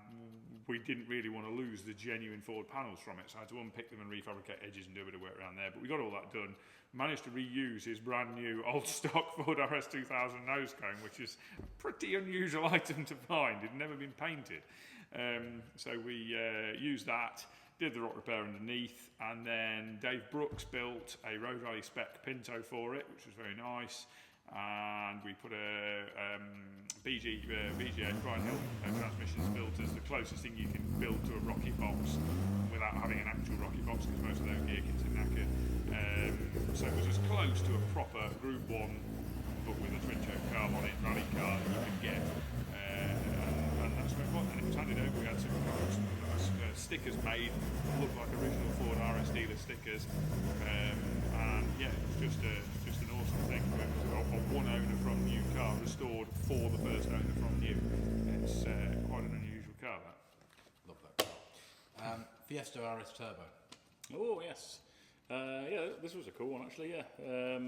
we didn't really want to lose the genuine Ford panels from it, so I had to unpick them and refabricate edges and do a bit of work around there. But we got all that done. Managed to reuse his brand new old stock Ford RS 2000 nose cone, which is a pretty unusual item to find. It had never been painted. So we used that, did the rock repair underneath, and then Dave Brooks built a road rally spec Pinto for it, which was very nice. And we put a BGA Brian Hill transmissions built as the closest thing you can build to a rocket box without having an actual rocket box, because most of their gear kits are knackered. So it was as close to a proper Group 1, but with a twin choke carb on it, rally car that you could get. And that's where it was. And it was handed over. We had some stickers made, looked like original Ford RS dealer stickers. And yeah, it was just an awesome thing. It was a one owner from new car restored for the first owner from new. It's quite an unusual car, that. Love that car. Fiesta RS Turbo. Oh, yes. This was a cool one, actually, yeah.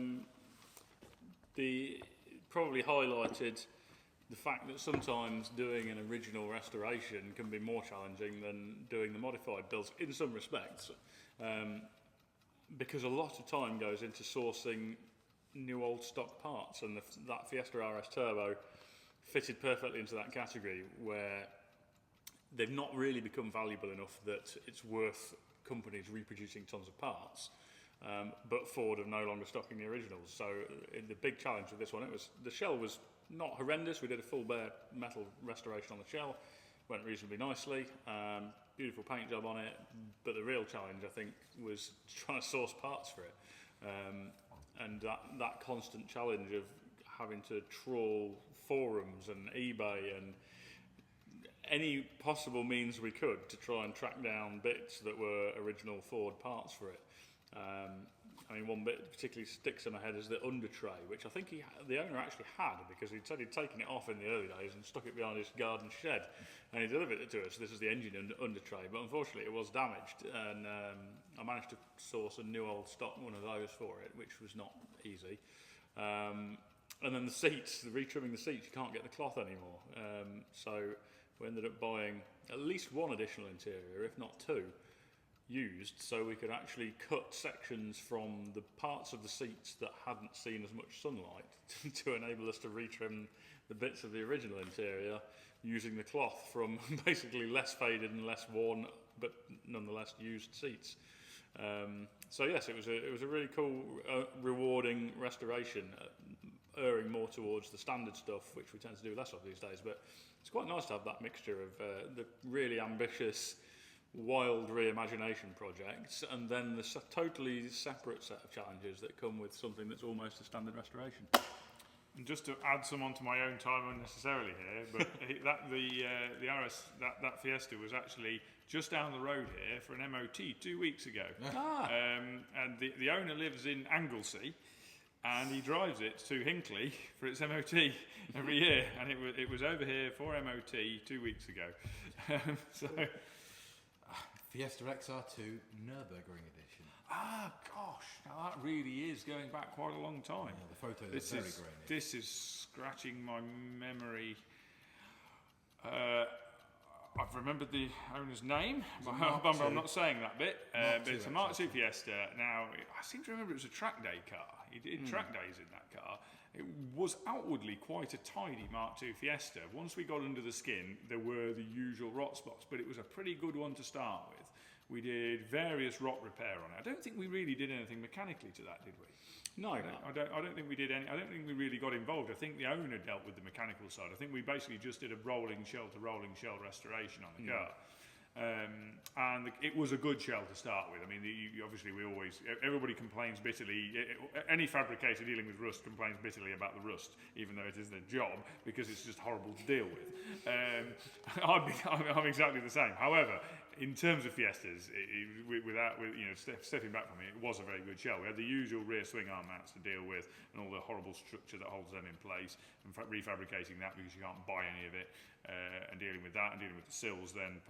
The probably highlighted the fact that sometimes doing an original restoration can be more challenging than doing the modified builds in some respects, because a lot of time goes into sourcing new old stock parts, and that Fiesta RS Turbo fitted perfectly into that category, where they've not really become valuable enough that it's worth companies reproducing tons of parts. but Ford are no longer stocking the originals. So the big challenge with this one, the shell was not horrendous. We did a full bare metal restoration on the shell, went reasonably nicely. Beautiful paint job on it, but the real challenge, I think, was trying to source parts for it. And that constant challenge of having to trawl forums and eBay and any possible means we could to try and track down bits that were original Ford parts for it. I mean, one bit particularly sticks in my head is the under tray, which I think the owner actually had, because he'd said he'd taken it off in the early days and stuck it behind his garden shed, and he delivered it to us. This is the engine under tray, but unfortunately it was damaged, and I managed to source a new old stock one of those for it, which was not easy. And then the seats, retrimming the seats, you can't get the cloth anymore. So we ended up buying at least one additional interior, if not two, used, so we could actually cut sections from the parts of the seats that hadn't seen as much sunlight to enable us to retrim the bits of the original interior using the cloth from basically less faded and less worn, but nonetheless used seats. So yes, it was a really cool, rewarding restoration, erring more towards the standard stuff, which we tend to do less of these days. But it's quite nice to have that mixture of the really ambitious, wild reimagination projects, and then the totally separate set of challenges that come with something that's almost a standard restoration. And just to add some onto my own time unnecessarily here, but the RS, that Fiesta was actually just down the road here for an MOT 2 weeks ago. And the owner lives in Anglesey, and he drives it to Hinckley for its MOT every year, and it was over here for MOT 2 weeks ago. So. Fiesta XR2 Nürburgring edition. Ah, gosh, now that really is going back quite a long time. Yeah, the photos are very grainy. This is scratching my memory. I've remembered the owner's name. I'm not saying that bit. But it's a Mark II Fiesta. Now, I seem to remember it was a track day car. He did track days in that car. It was outwardly quite a tidy Mark II Fiesta. Once we got under the skin, there were the usual rot spots, but it was a pretty good one to start with. We did various rot repair on it. I don't think we really did anything mechanically to that, did we? No, I don't think we did any. I don't think we really got involved. I think the owner dealt with the mechanical side. I think we basically just did a rolling shell to rolling shell restoration on the car. And it was a good shell to start with. I mean, obviously everybody complains bitterly. Any fabricator dealing with rust complains bitterly about the rust, even though it isn't a job, because it's just horrible to deal with. I'm exactly the same. However, in terms of Fiestas, stepping back from it, it was a very good shell. We had the usual rear swing arm mounts to deal with, and all the horrible structure that holds them in place, and refabricating that because you can't buy any of it, and dealing with that, and dealing with the sills then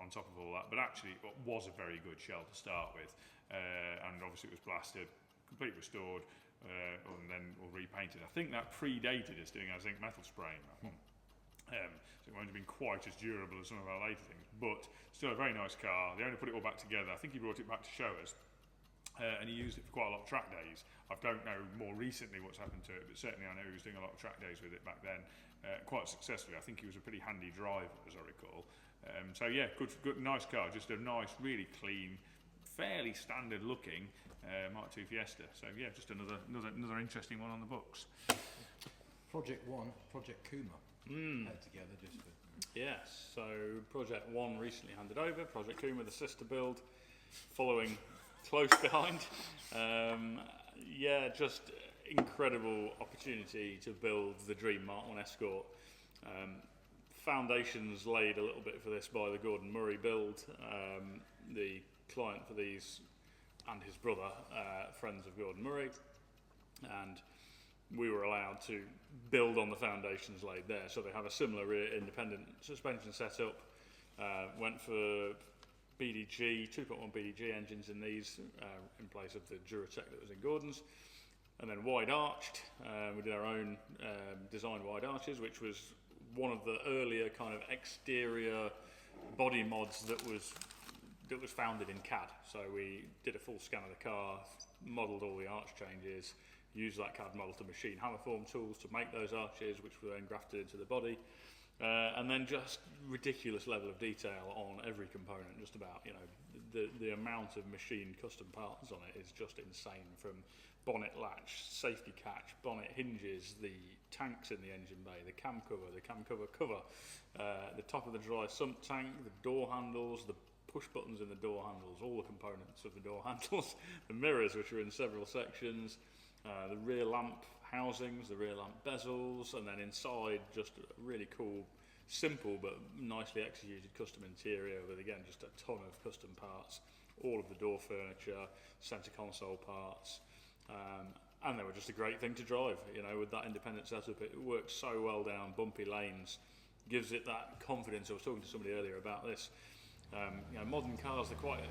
on top of all that. But actually, it was a very good shell to start with, and obviously it was blasted, completely restored, and then repainted. I think that predated us doing our zinc metal spraying. So it won't have been quite as durable as some of our later things, but still a very nice car. The owner put it all back together. I think he brought it back to show us, and he used it for quite a lot of track days. I don't know more recently what's happened to it, but certainly I know he was doing a lot of track days with it back then, quite successfully. I think he was a pretty handy driver, as I recall. So yeah, good, nice car. Just a nice, really clean, fairly standard looking Mark II Fiesta. So yeah, just another interesting one on the books. Project 1, Project Kuma. Head together just for... Yes, so Project 1 recently handed over, Project Kuma, the sister build, following close behind. Yeah, just incredible opportunity to build the dream Mark I Escort. Foundations laid a little bit for this by the Gordon Murray build. The client for these and his brother, friends of Gordon Murray, and we were allowed to build on the foundations laid there. So they have a similar rear independent suspension setup. Went for BDG, 2.1 BDG engines in these, in place of the Duratec that was in Gordon's. And then wide arched. We did our own designed wide arches, which was one of the earlier kind of exterior body mods that was founded in CAD. So we did a full scan of the car, modelled all the arch changes, used that CAD model to machine hammerform tools to make those arches, which were then grafted into the body, and then just ridiculous level of detail on every component, just about, the amount of machined custom parts on it is just insane. From bonnet latch, safety catch, bonnet hinges, the tanks in the engine bay, the cam cover, cover, the top of the dry sump tank, the door handles, the push buttons in the door handles, all the components of the door handles, the mirrors, which are in several sections, the rear lamp housings, the rear lamp bezels, and then inside just a really cool, simple but nicely executed custom interior with, again, just a ton of custom parts, all of the door furniture, centre console parts, and they were just a great thing to drive. You know, with that independent setup, it works so well down bumpy lanes, gives it that confidence. I was talking to somebody earlier about this. You know, modern cars, they're quite,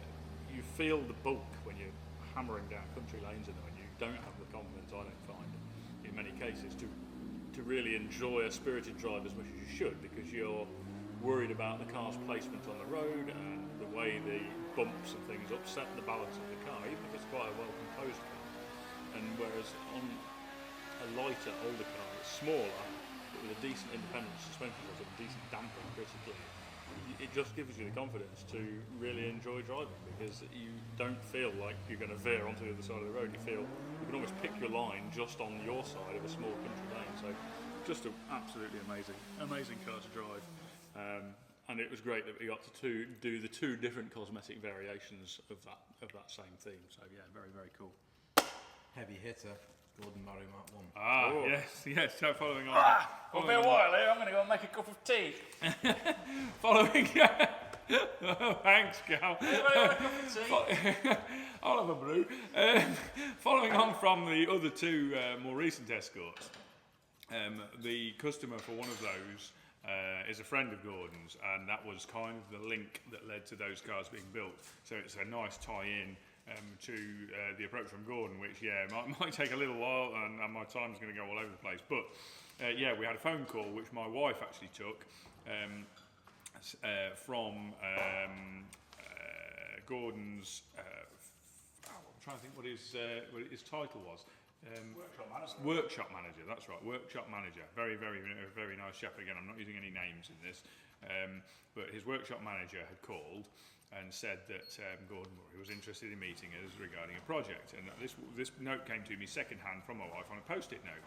you feel the bulk when you're hammering down country lanes in them, and you don't have the confidence, I don't find, in many cases, to really enjoy a spirited drive as much as you should, because you're worried about the car's placement on the road and the way the bumps and things upset the balance of the car, even if it's quite a well composed car. And whereas on a lighter, older car that's smaller, but with a decent independent suspension system, decent damping critically, it just gives you the confidence to really enjoy driving, because you don't feel like you're going to veer onto the other side of the road. You feel you can almost pick your line just on your side of a small country lane. So just an absolutely amazing car to drive. And it was great that we got to do the two different cosmetic variations of that same theme. So yeah, very, very cool. Heavy hitter, Gordon Murray Mark 1. Ah, Oh. yes. So following on. It'll be a while here. I'm going to go and make a cup of tea. Following. Oh, thanks, Gal. Anybody want a cup of tea? I'll have a brew. Following on from the other two more recent Escorts, the customer for one of those is a friend of Gordon's, and that was kind of the link that led to those cars being built. So it's a nice tie-in to the approach from Gordon, which might take a little while, and my time's going to go all over the place. But we had a phone call which my wife actually took from Gordon's. I'm trying to think what his title was. Workshop manager. That's right. Workshop manager. Very, very, very nice chap. Again, I'm not using any names in this, but his workshop manager had called and said that Gordon Murray was interested in meeting us regarding a project. And this note came to me second-hand from my wife on a post-it note.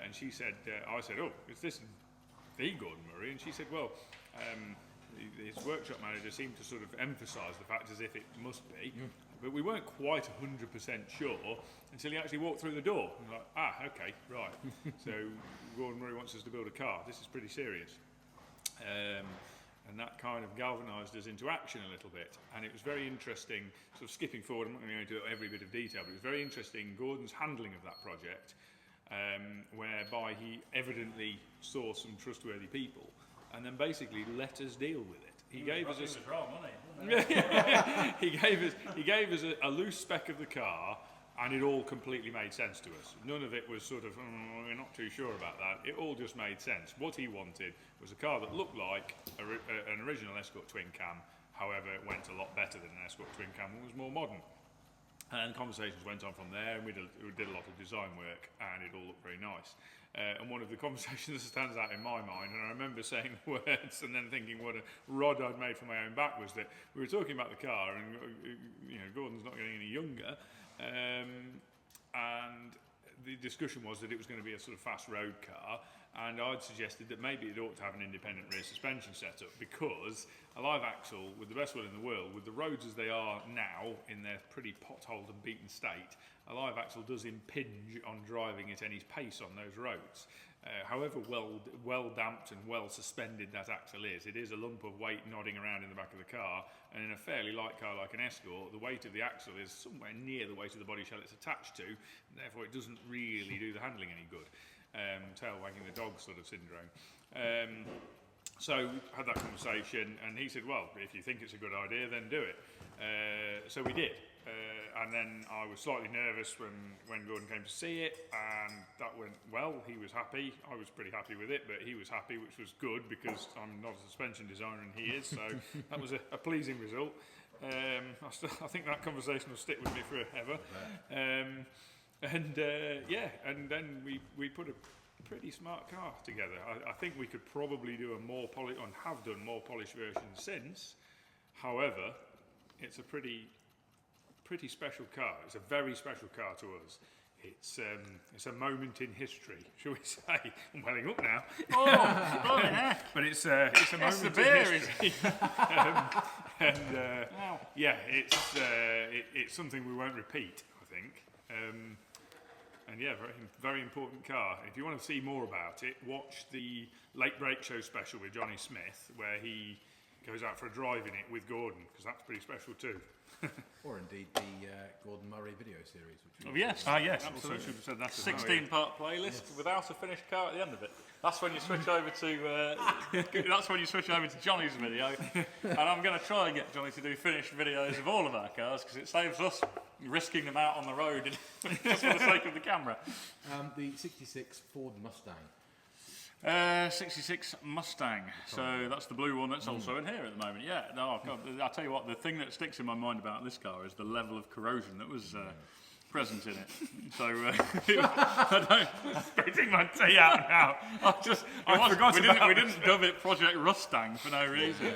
And she said, I said, oh, is this the Gordon Murray? And she said, well, his workshop manager seemed to sort of emphasise the fact as if it must be. But we weren't quite 100% sure until he actually walked through the door. And like, okay, right. So Gordon Murray wants us to build a car. This is pretty serious. And that kind of galvanised us into action a little bit. And it was very interesting, sort of skipping forward, I'm not going to go into every bit of detail, but it was very interesting, Gordon's handling of that project, whereby he evidently saw some trustworthy people and then basically let us deal with it. He gave us he gave us a loose spec of the car, and it all completely made sense to us. None of it was sort of, we're not too sure about that. It all just made sense. What he wanted was a car that looked like an original Escort twin cam, however it went a lot better than an Escort twin cam and was more modern. And conversations went on from there, and we did a lot of design work, and it all looked very nice. And one of the conversations that stands out in my mind, and I remember saying the words and then thinking what a rod I'd made for my own back, was that we were talking about the car, and Gordon's not getting any younger, and the discussion was that it was going to be a sort of fast road car, and I'd suggested that maybe it ought to have an independent rear suspension setup, because a live axle, with the best will in the world, with the roads as they are now in their pretty potholed and beaten state, a live axle does impinge on driving at any pace on those roads. However well damped and well suspended that axle is, it is a lump of weight nodding around in the back of the car, and in a fairly light car like an Escort, the weight of the axle is somewhere near the weight of the body shell it's attached to, and therefore it doesn't really do the handling any good. Tail wagging the dog sort of syndrome. So we had that conversation, and he said, well, if you think it's a good idea, then do it. So we did. And then I was slightly nervous when Gordon came to see it, and that went well. He was happy. I was pretty happy with it, but he was happy, which was good, because I'm not a suspension designer and he is, so that was a pleasing result. I think that conversation will stick with me forever. And then we put a pretty smart car together. I think we could probably do a more polished, and have done more polished versions since. However, it's a pretty special car. It's a very special car to us. It's a moment in history, shall we say? I'm welling up now. But it's a moment in history. Yeah, it's something we won't repeat, I think. And yeah, very, very important car. If you want to see more about it, watch the Late Break Show special with Johnny Smith, where he goes out for a drive in it with Gordon, because that's pretty special too. Or indeed the Gordon Murray video series. Which yes, yes, absolutely. Also should have said that. 16-part playlist without a finished car at the end of it. That's when you switch over to. That's when you switch over to Johnny's video, and I'm going to try and get Johnny to do finished videos of all of our cars because it saves us risking them out on the road just for the sake of the camera. The 66 Ford Mustang. 66 Mustang. So that's the blue one that's also in here at the moment. Yeah. No, God, I'll tell you what. The thing that sticks in my mind about this car is the level of corrosion that was present in it. So I don't spitting my tea out now. We didn't dub it Project Rustang for no reason.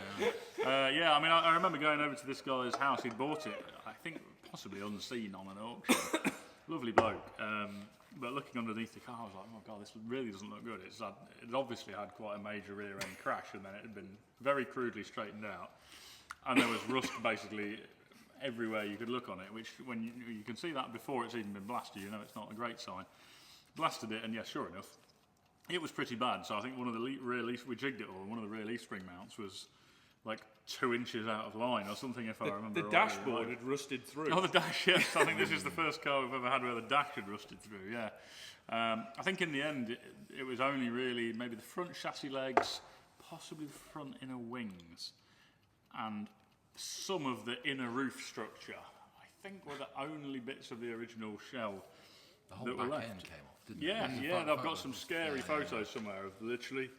Yeah. I mean, I remember going over to this guy's house. He'd bought it, I think, possibly unseen on an auction. Lovely bloke. But looking underneath the car, I was like, oh God, this really doesn't look good. It obviously had quite a major rear end crash, and then it had been very crudely straightened out. And there was rust basically everywhere you could look on it, which when you can see that before it's even been blasted, you know it's not a great sign. Blasted it, and yeah, sure enough, it was pretty bad. So I think one of the rear leaf, we jigged it all, and one of the rear leaf spring mounts was like 2 inches out of line or something, if I remember the right. dashboard had rusted through. Oh, the dash, yes. I think this is the first car we've ever had where the dash had rusted through, yeah. I think in the end, it was only really maybe the front chassis legs, possibly the front inner wings, and some of the inner roof structure, I think were the only bits of the original shell The whole that were back left. end came off, didn't it? Yeah, I've got some scary photos somewhere of literally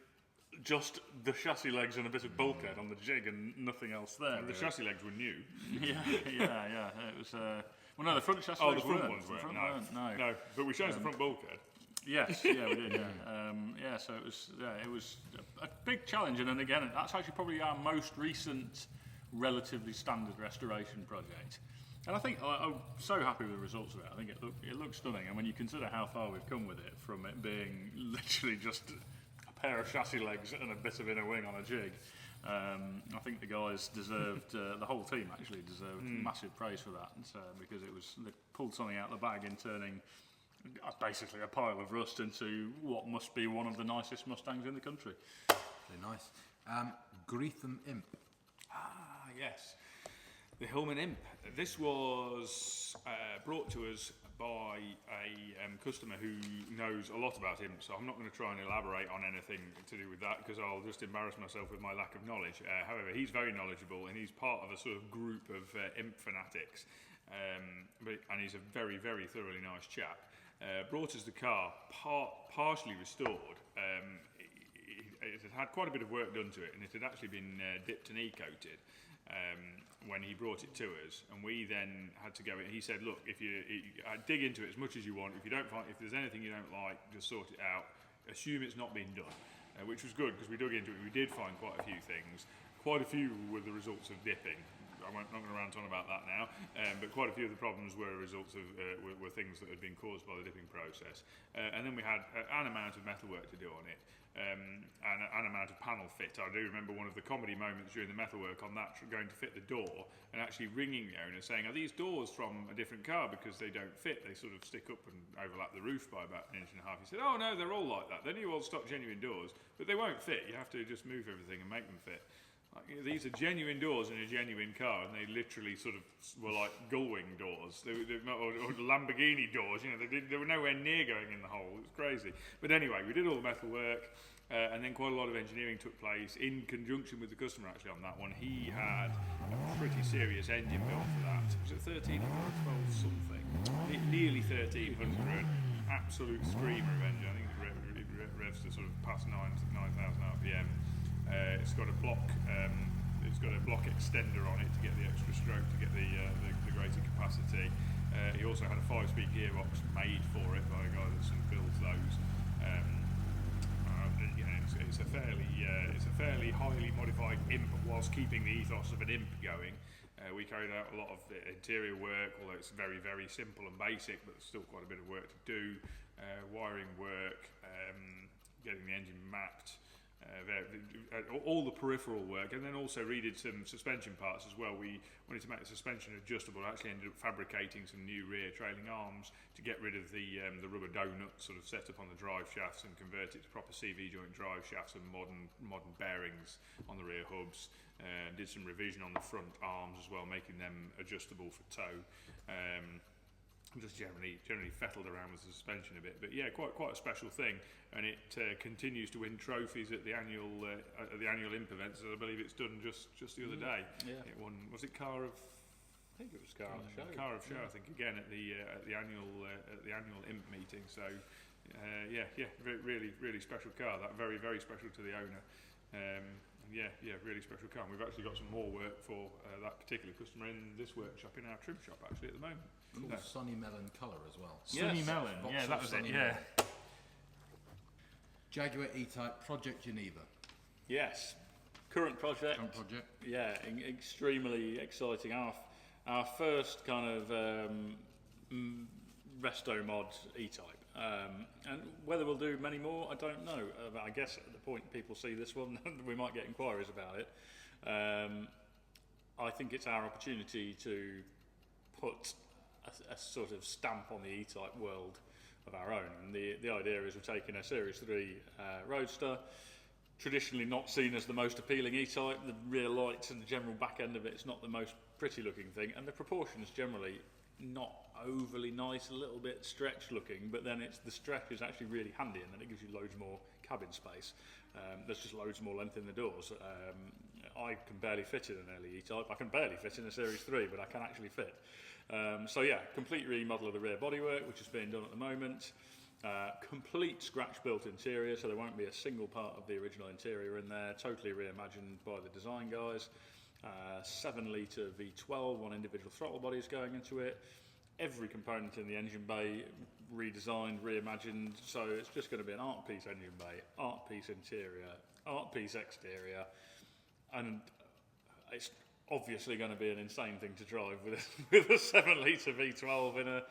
just the chassis legs and a bit of bulkhead on the jig and nothing else there. The chassis legs were new. yeah. It was. Well, no, the front chassis Oh, legs the front weren't. ones The front weren't. weren't, No, but we changed the front bulkhead. Yes, yeah, we did. Yeah, so it was a big challenge, and then again, that's actually probably our most recent, relatively standard restoration project. And I think I'm so happy with the results of it. I think it looks stunning, and when you consider how far we've come with it, from it being literally just a pair of chassis legs and a bit of inner wing on a jig, I think the guys deserved, the whole team actually deserved massive praise for that, because they pulled something out of the bag in turning basically a pile of rust into what must be one of the nicest Mustangs in the country. Very nice. Greenchette Imp. Ah, yes. The Helman Imp. This was brought to us by a customer who knows a lot about imps, so I'm not going to try and elaborate on anything to do with that because I'll just embarrass myself with my lack of knowledge. However, he's very knowledgeable and he's part of a sort of group of imp fanatics, and he's a very, very thoroughly nice chap. Brought us the car partially restored. It had had quite a bit of work done to it, and it had actually been dipped and e-coated when he brought it to us, and we then had to go in. He said, look, if you dig into it as much as you want, if there's anything you don't like, just sort it out, assume it's not been done, which was good because we dug into it. We did find quite a few things. Quite a few were the results of dipping. I'm not going to rant on about that now, but quite a few of the problems were results of were things that had been caused by the dipping process. And then we had an amount of metalwork to do on it, and an amount of panel fit. I do remember one of the comedy moments during the metalwork on that, going to fit the door and actually ringing the owner saying, are these doors from a different car because they don't fit? They sort of stick up and overlap the roof by about 1.5 inches. He said, oh no, they're all like that. They're new old stock genuine doors, but they won't fit. You have to just move everything and make them fit. These are genuine doors in a genuine car, and they literally sort of were like gullwing doors, or Lamborghini doors. You know, they were nowhere near going in the hole. It was crazy. But anyway, we did all the metal work, and then quite a lot of engineering took place in conjunction with the customer. Actually, on that one, he had a pretty serious engine built for that. Was it 13 or 12 something? Nearly 1300. Absolute screamer of engine. I think it revs to sort of past 9,000 RPM. It's got a block. It's got a block extender on it to get the extra stroke, to get the greater capacity. He also had a 5-speed gearbox made for it by a guy that sort of builds those. It's a fairly highly modified imp whilst keeping the ethos of an imp going. We carried out a lot of interior work, although it's very, very simple and basic, but there's still quite a bit of work to do. Wiring work, getting the engine mapped, all the peripheral work, and then also redid some suspension parts as well. We wanted to make the suspension adjustable. I actually ended up fabricating some new rear trailing arms to get rid of the rubber donut sort of set up on the drive shafts and convert it to proper CV joint drive shafts and modern bearings on the rear hubs. Did some revision on the front arms as well, making them adjustable for tow. Just generally fettled around with the suspension a bit, but yeah, quite a special thing, and it continues to win trophies at the annual Imp events. I believe it's done just the other day. Yeah. It won. Was it Car of? I think it was Car of the Show. Car of Show. I think again at the annual Imp meeting. So really special car. That very special to the owner. Really special car. And we've actually got some more work for that particular customer in this workshop in our trim shop actually at the moment. Cool sunny melon colour as well. Sunny melon, Box that of was Sunny it. Melon. Jaguar E-Type Project Geneva. Yes, current project. Yeah, extremely exciting. Our first kind of RESTOMOD E-Type. And whether we'll do many more, I don't know. I guess at the point people see this one, we might get inquiries about it. I think it's our opportunity to put a sort of stamp on the E-Type world of our own. And the idea is we're taking a Series 3 Roadster, traditionally not seen as the most appealing E-Type. The rear lights and the general back end of it is not the most pretty looking thing, and the proportions generally not overly nice, a little bit stretched looking, but then the stretch is actually really handy, and then it gives you loads more cabin space. There's just loads more length in the doors. I can barely fit in an LE E-Type. I can barely fit in a Series 3, but I can actually fit. So yeah, complete remodel of the rear bodywork, which is being done at the moment. Complete scratch-built interior, so there won't be a single part of the original interior in there. Totally reimagined by the design guys. 7-litre V12, one individual throttle body is going into it. Every component in the engine bay redesigned, reimagined, so it's just going to be an art piece engine bay, art piece interior, art piece exterior, and it's obviously going to be an insane thing to drive with a 7-litre V12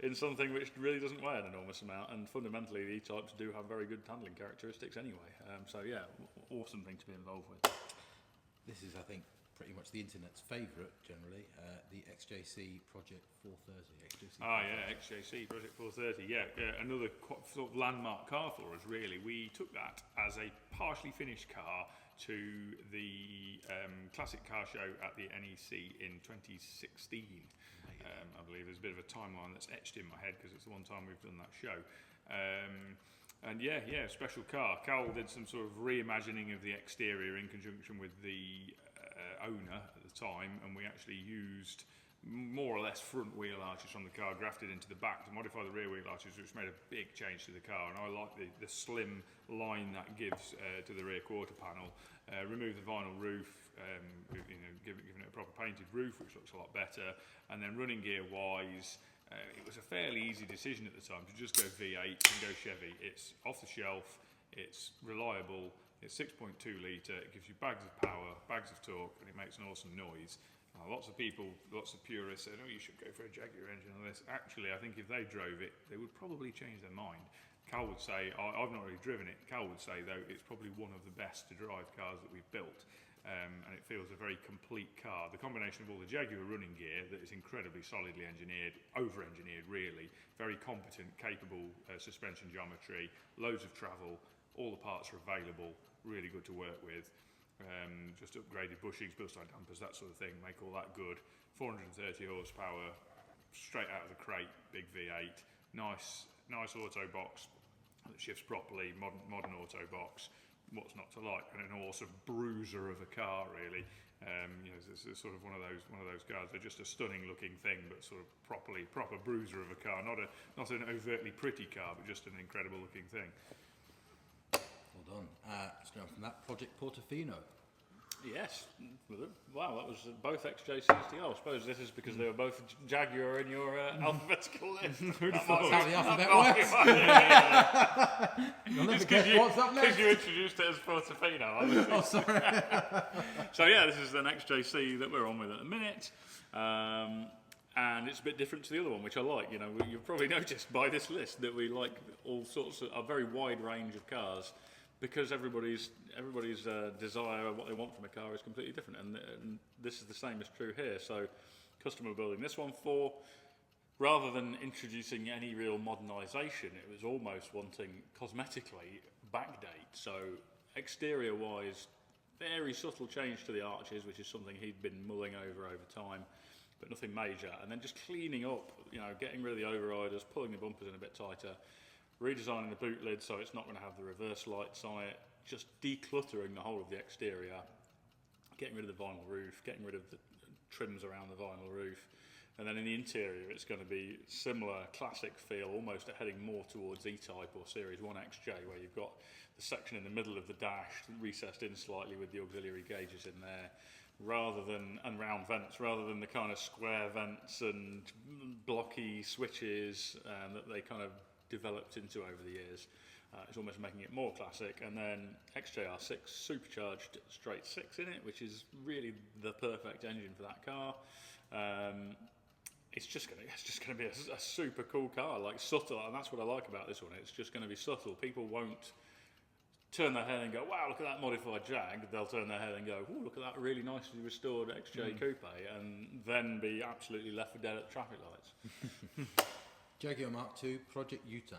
in something which really doesn't weigh an enormous amount, and fundamentally the E-Types do have very good handling characteristics anyway. So yeah, awesome thing to be involved with. This is, I think, pretty much the internet's favourite generally, the XJC Project 430. XJC Project 430. Another sort of landmark car for us really. We took that as a partially finished car to the Classic Car Show at the NEC in 2016. I believe there's a bit of a timeline that's etched in my head because it's the one time we've done that show. Special car. Carl did some sort of reimagining of the exterior in conjunction with the owner at the time, and we actually used more or less front wheel arches from the car grafted into the back to modify the rear wheel arches, which made a big change to the car. And I like the slim line that gives to the rear quarter panel. Remove the vinyl roof, giving it a proper painted roof, which looks a lot better. And then running gear wise, it was a fairly easy decision at the time to just go V8 and go Chevy. It's off the shelf, it's reliable, it's 6.2 litre, it gives you bags of power, bags of torque, and it makes an awesome noise. Lots of people, lots of purists said, oh, you should go for a Jaguar engine on this. Actually, I think if they drove it, they would probably change their mind. Cal would say, I've not really driven it, Cal would say, though, it's probably one of the best to drive cars that we've built. And it feels a very complete car. The combination of all the Jaguar running gear that is incredibly solidly engineered, over-engineered really, very competent, capable suspension geometry, loads of travel, all the parts are available, really good to work with. Just upgraded bushings, bilstein dampers, that sort of thing, make all that good. 430 horsepower, straight out of the crate, big V8, nice auto box that shifts properly, modern auto box. What's not to like? And an awesome bruiser of a car, really. It's sort of one of those cars. They're just a stunning looking thing, but sort of proper bruiser of a car. Not an overtly pretty car, but just an incredible looking thing. Well done. Let's go on from that. Project Portofino. Yes. Wow, that was both XJCs to go. I suppose this is because they were both Jaguar in your alphabetical list. That's how the alphabet works. You'll never guess what's up next. Because you introduced it as Portofino, obviously. Oh, sorry. So yeah, this is an XJC that we're on with at the minute. And it's a bit different to the other one, which I like. You know, you've probably noticed by this list that we like all sorts of a very wide range of cars, because everybody's desire of what they want from a car is completely different, and this is the same as true here. So, customer building this one for, rather than introducing any real modernisation, it was almost wanting cosmetically backdate. So, exterior-wise, very subtle change to the arches, which is something he'd been mulling over time. But nothing major, and then just cleaning up, you know, getting rid of the overriders, pulling the bumpers in a bit tighter, redesigning the boot lid so it's not going to have the reverse lights on it, just decluttering the whole of the exterior, getting rid of the vinyl roof, getting rid of the trims around the vinyl roof, and then in the interior it's going to be similar classic feel, almost heading more towards E-Type or Series 1 XJ, where you've got the section in the middle of the dash recessed in slightly with the auxiliary gauges in there, and round vents, rather than the kind of square vents and blocky switches that they kind of developed into over the years. It's almost making it more classic. And then XJR6 supercharged straight 6 in it, which is really the perfect engine for that car. It's just going to be a super cool car, like subtle, and that's what I like about this one. It's just going to be subtle. People won't turn their head and go, wow, look at that modified Jag. They'll turn their head and go, oh, look at that really nicely restored XJ Coupe, and then be absolutely left for dead at the traffic lights. Jaguar Mark II Project Utah.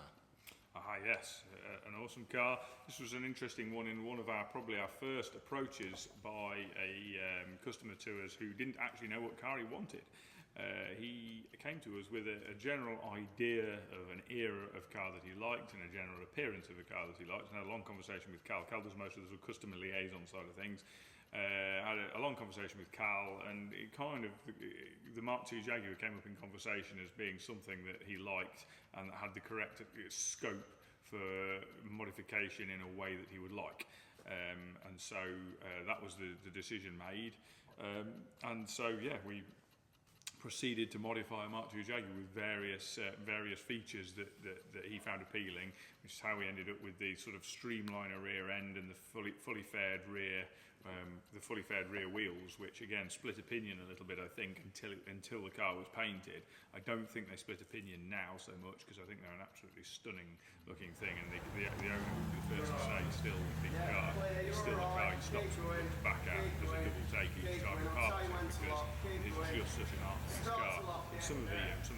Yes, an awesome car. This was an interesting one in one of probably our first approaches by a customer to us who didn't actually know what car he wanted. He came to us with a general idea of an era of car that he liked and a general appearance of a car that he liked, and had a long conversation with Cal. Cal does most of the customer liaison side of things. Had a long conversation with Cal, and it kind of, the Mark II Jaguar came up in conversation as being something that he liked and that had the correct scope for modification in a way that he would like. And so that was the decision made. And so, yeah, we proceeded to modify a Mark II Jaguar with various features that he found appealing, which is how we ended up with the sort of streamliner rear end and the fully faired rear wheels, which again split opinion a little bit, I think, until the car was painted. I don't think they split opinion now so much, because I think they're an absolutely stunning looking thing, and the owner would be the first to say still the car is still a car he stops and looks back at and does a double take each time he parks it, because it is just such an artist's car. And some of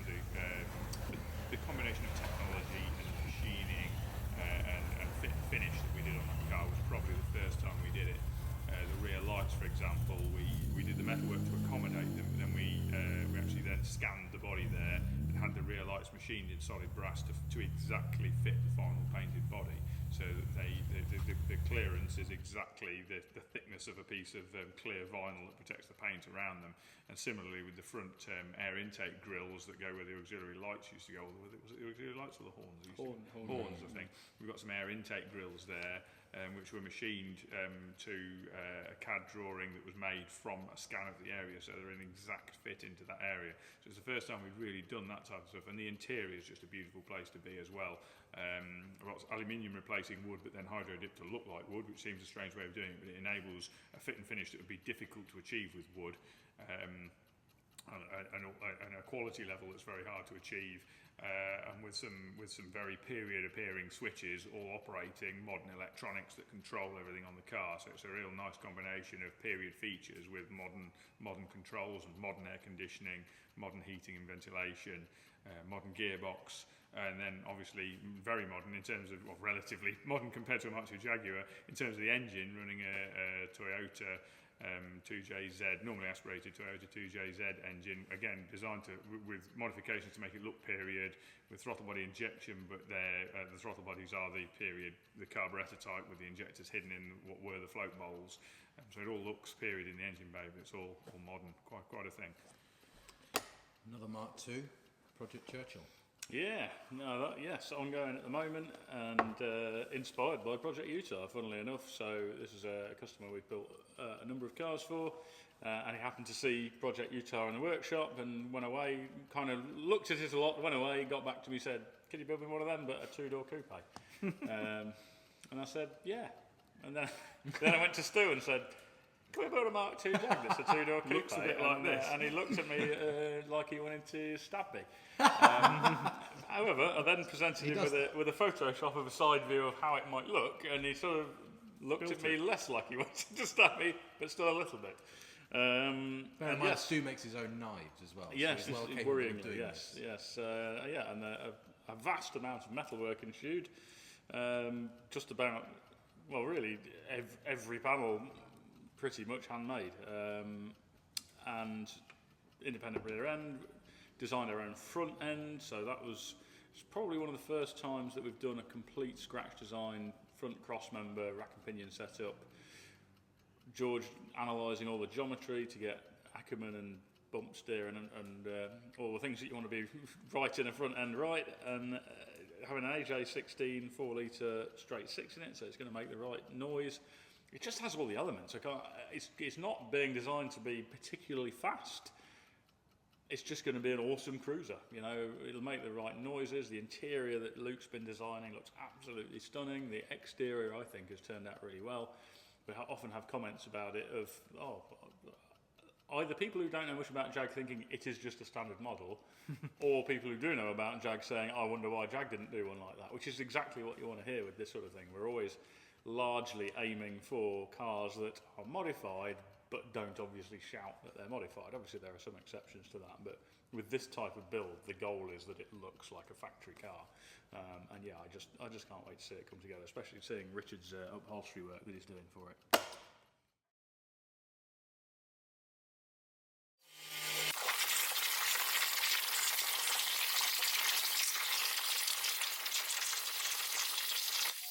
the combination of technology and machining and fit and finish that we did on that car was probably the first time we did it. The rear lights, for example, we did the metalwork to accommodate them, but then we actually then scanned the body there and had the rear lights machined in solid brass to exactly fit the final painted body, so that the clearance is exactly the thickness of a piece of clear vinyl that protects the paint around them. And similarly with the front air intake grills that go where the auxiliary lights used to go. Was it the auxiliary lights or the horns? Horns, I think. We've got some air intake grills there, which were machined to a CAD drawing that was made from a scan of the area, so they're an exact fit into that area. So it's the first time we've really done that type of stuff, and the interior is just a beautiful place to be as well. Aluminium replacing wood, but then hydro dipped to look like wood, which seems a strange way of doing it, but it enables a fit and finish that would be difficult to achieve with wood, and a quality level that's very hard to achieve. And with some very period appearing switches, all operating modern electronics that control everything on the car. So it's a real nice combination of period features with modern controls and modern air conditioning, modern heating and ventilation, modern gearbox, and then obviously very modern in terms of, well, relatively modern compared to a Mark II Jaguar in terms of the engine, running a Toyota 2JZ, normally aspirated Toyota 2JZ engine, again designed with modifications to make it look period, with throttle body injection, but the throttle bodies are the carburettor type with the injectors hidden in what were the float bowls. So it all looks period in the engine bay, but it's all modern, quite a thing. Another Mark II, Project Churchill. Yeah, no, yes, ongoing at the moment, and inspired by Project Utah, funnily enough. So this is a customer we've built a number of cars for, and he happened to see Project Utah in the workshop and went away, kind of looked at it a lot, went away, got back to me, said, "Can you build me one of them, but a two-door coupe?" And I said, "Yeah." And then I went to Stu and said, "Can we build a Mark II Jag that's a two-door coupe?" Looks a bit like this. And he looked at me like he wanted to stab me. However, I then presented him with a Photoshop of a side view of how it might look, and he sort of looked at me less like he wanted to stab me, but still a little bit. Stu makes his own knives as well. Yes, so he's well capable of worryingly, doing yes, this. yes. Yeah, and a vast amount of metalwork ensued. Just about, well, really, every panel pretty much handmade. And independent rear end, designed our own front end, so that was probably one of the first times that we've done a complete scratch design front cross member, rack and pinion setup. George analysing all the geometry to get Ackerman and bump steering and all the things that you want to be right in a front end right, and having an AJ16 4 litre straight 6 in it, so it's going to make the right noise. It just has all the elements. It's not being designed to be particularly fast. It's just going to be an awesome cruiser. You know, it'll make the right noises. The interior that Luke's been designing looks absolutely stunning. The exterior, I think, has turned out really well. We often have comments about it of, either people who don't know much about Jag thinking it is just a standard model, or people who do know about Jag saying, "I wonder why Jag didn't do one like that," which is exactly what you want to hear with this sort of thing. We're always largely aiming for cars that are modified, but don't obviously shout that they're modified. Obviously, there are some exceptions to that, but with this type of build, the goal is that it looks like a factory car. And yeah, I just can't wait to see it come together, especially seeing Richard's upholstery work that he's doing for it.